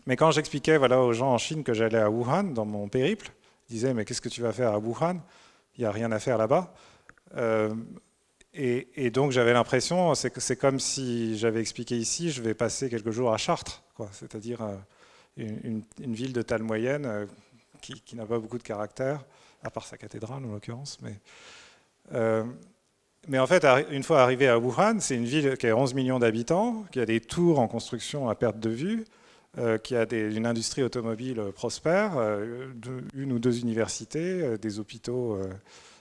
Mais quand j'expliquais aux gens en Chine que j'allais à Wuhan, dans mon périple, ils disaient « mais qu'est-ce que tu vas faire à Wuhan? Il n'y a rien à faire là-bas ». Et donc j'avais l'impression, c'est comme si j'avais expliqué ici, je vais passer quelques jours à Chartres, c'est-à-dire une ville de taille moyenne qui n'a pas beaucoup de caractère, à part sa cathédrale en l'occurrence. Mais en fait, une fois arrivé à Wuhan, c'est une ville qui a 11 millions d'habitants, qui a des tours en construction à perte de vue, qui a une industrie automobile prospère, une ou 2 universités, des hôpitaux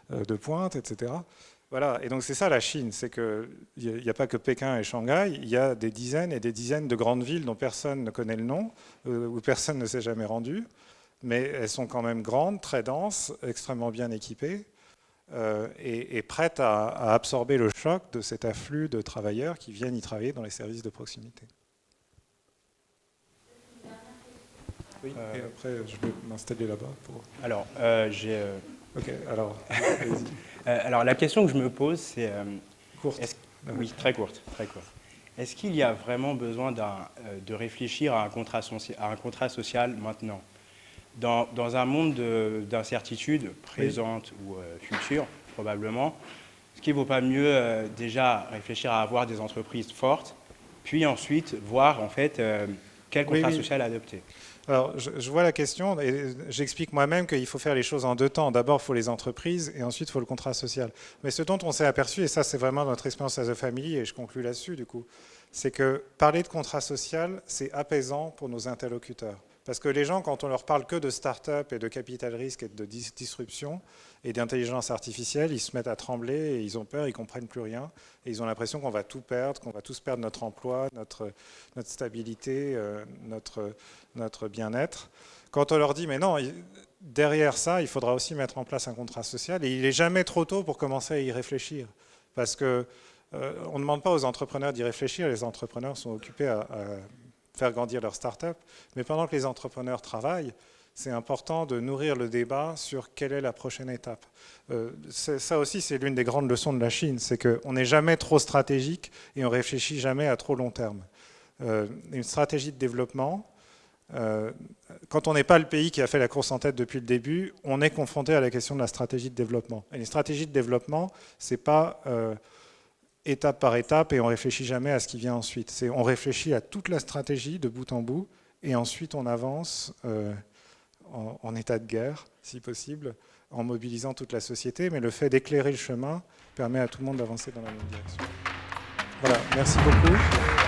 de pointe, etc. Voilà, et donc c'est ça la Chine, c'est qu'il n'y a pas que Pékin et Shanghai, il y a des dizaines et des dizaines de grandes villes dont personne ne connaît le nom, où personne ne s'est jamais rendu, mais elles sont quand même grandes, très denses, extrêmement bien équipées, et prêtes à absorber le choc de cet afflux de travailleurs qui viennent y travailler dans les services de proximité. Oui, et après je vais m'installer là-bas. Alors, Ok, alors, vas-y. Alors la question que je me pose, c'est... Courte. Oui, très courte, très courte. Est-ce qu'il y a vraiment besoin de réfléchir à un contrat social maintenant? Dans un monde d'incertitude, présente ou future, probablement, est-ce qu'il ne vaut pas mieux déjà réfléchir à avoir des entreprises fortes, puis ensuite voir en fait quel contrat social adopter? Alors, je vois la question et j'explique moi-même qu'il faut faire les choses en 2 temps. D'abord, il faut les entreprises et ensuite, il faut le contrat social. Mais ce dont on s'est aperçu, et ça, c'est vraiment notre expérience as a family, et je conclue là-dessus, du coup, c'est que parler de contrat social, c'est apaisant pour nos interlocuteurs. Parce que les gens, quand on leur parle que de start-up et de capital risque et de disruption et d'intelligence artificielle, ils se mettent à trembler et ils ont peur, ils ne comprennent plus rien. Et ils ont l'impression qu'on va tout perdre, qu'on va tous perdre notre emploi, notre stabilité, notre bien-être. Quand on leur dit, mais non, derrière ça, il faudra aussi mettre en place un contrat social. Et il n'est jamais trop tôt pour commencer à y réfléchir. Parce qu'on ne demande pas aux entrepreneurs d'y réfléchir. Les entrepreneurs sont occupés à faire grandir leur start-up. Mais pendant que les entrepreneurs travaillent, c'est important de nourrir le débat sur quelle est la prochaine étape. Ça aussi, c'est l'une des grandes leçons de la Chine, c'est qu'on n'est jamais trop stratégique et on ne réfléchit jamais à trop long terme. Une stratégie de développement, quand on n'est pas le pays qui a fait la course en tête depuis le début, on est confronté à la question de la stratégie de développement. Et une stratégie de développement, ce n'est pas étape par étape et on ne réfléchit jamais à ce qui vient ensuite. On réfléchit à toute la stratégie de bout en bout et ensuite on avance en état de guerre, si possible, en mobilisant toute la société. Mais le fait d'éclairer le chemin permet à tout le monde d'avancer dans la même direction. Voilà, merci beaucoup.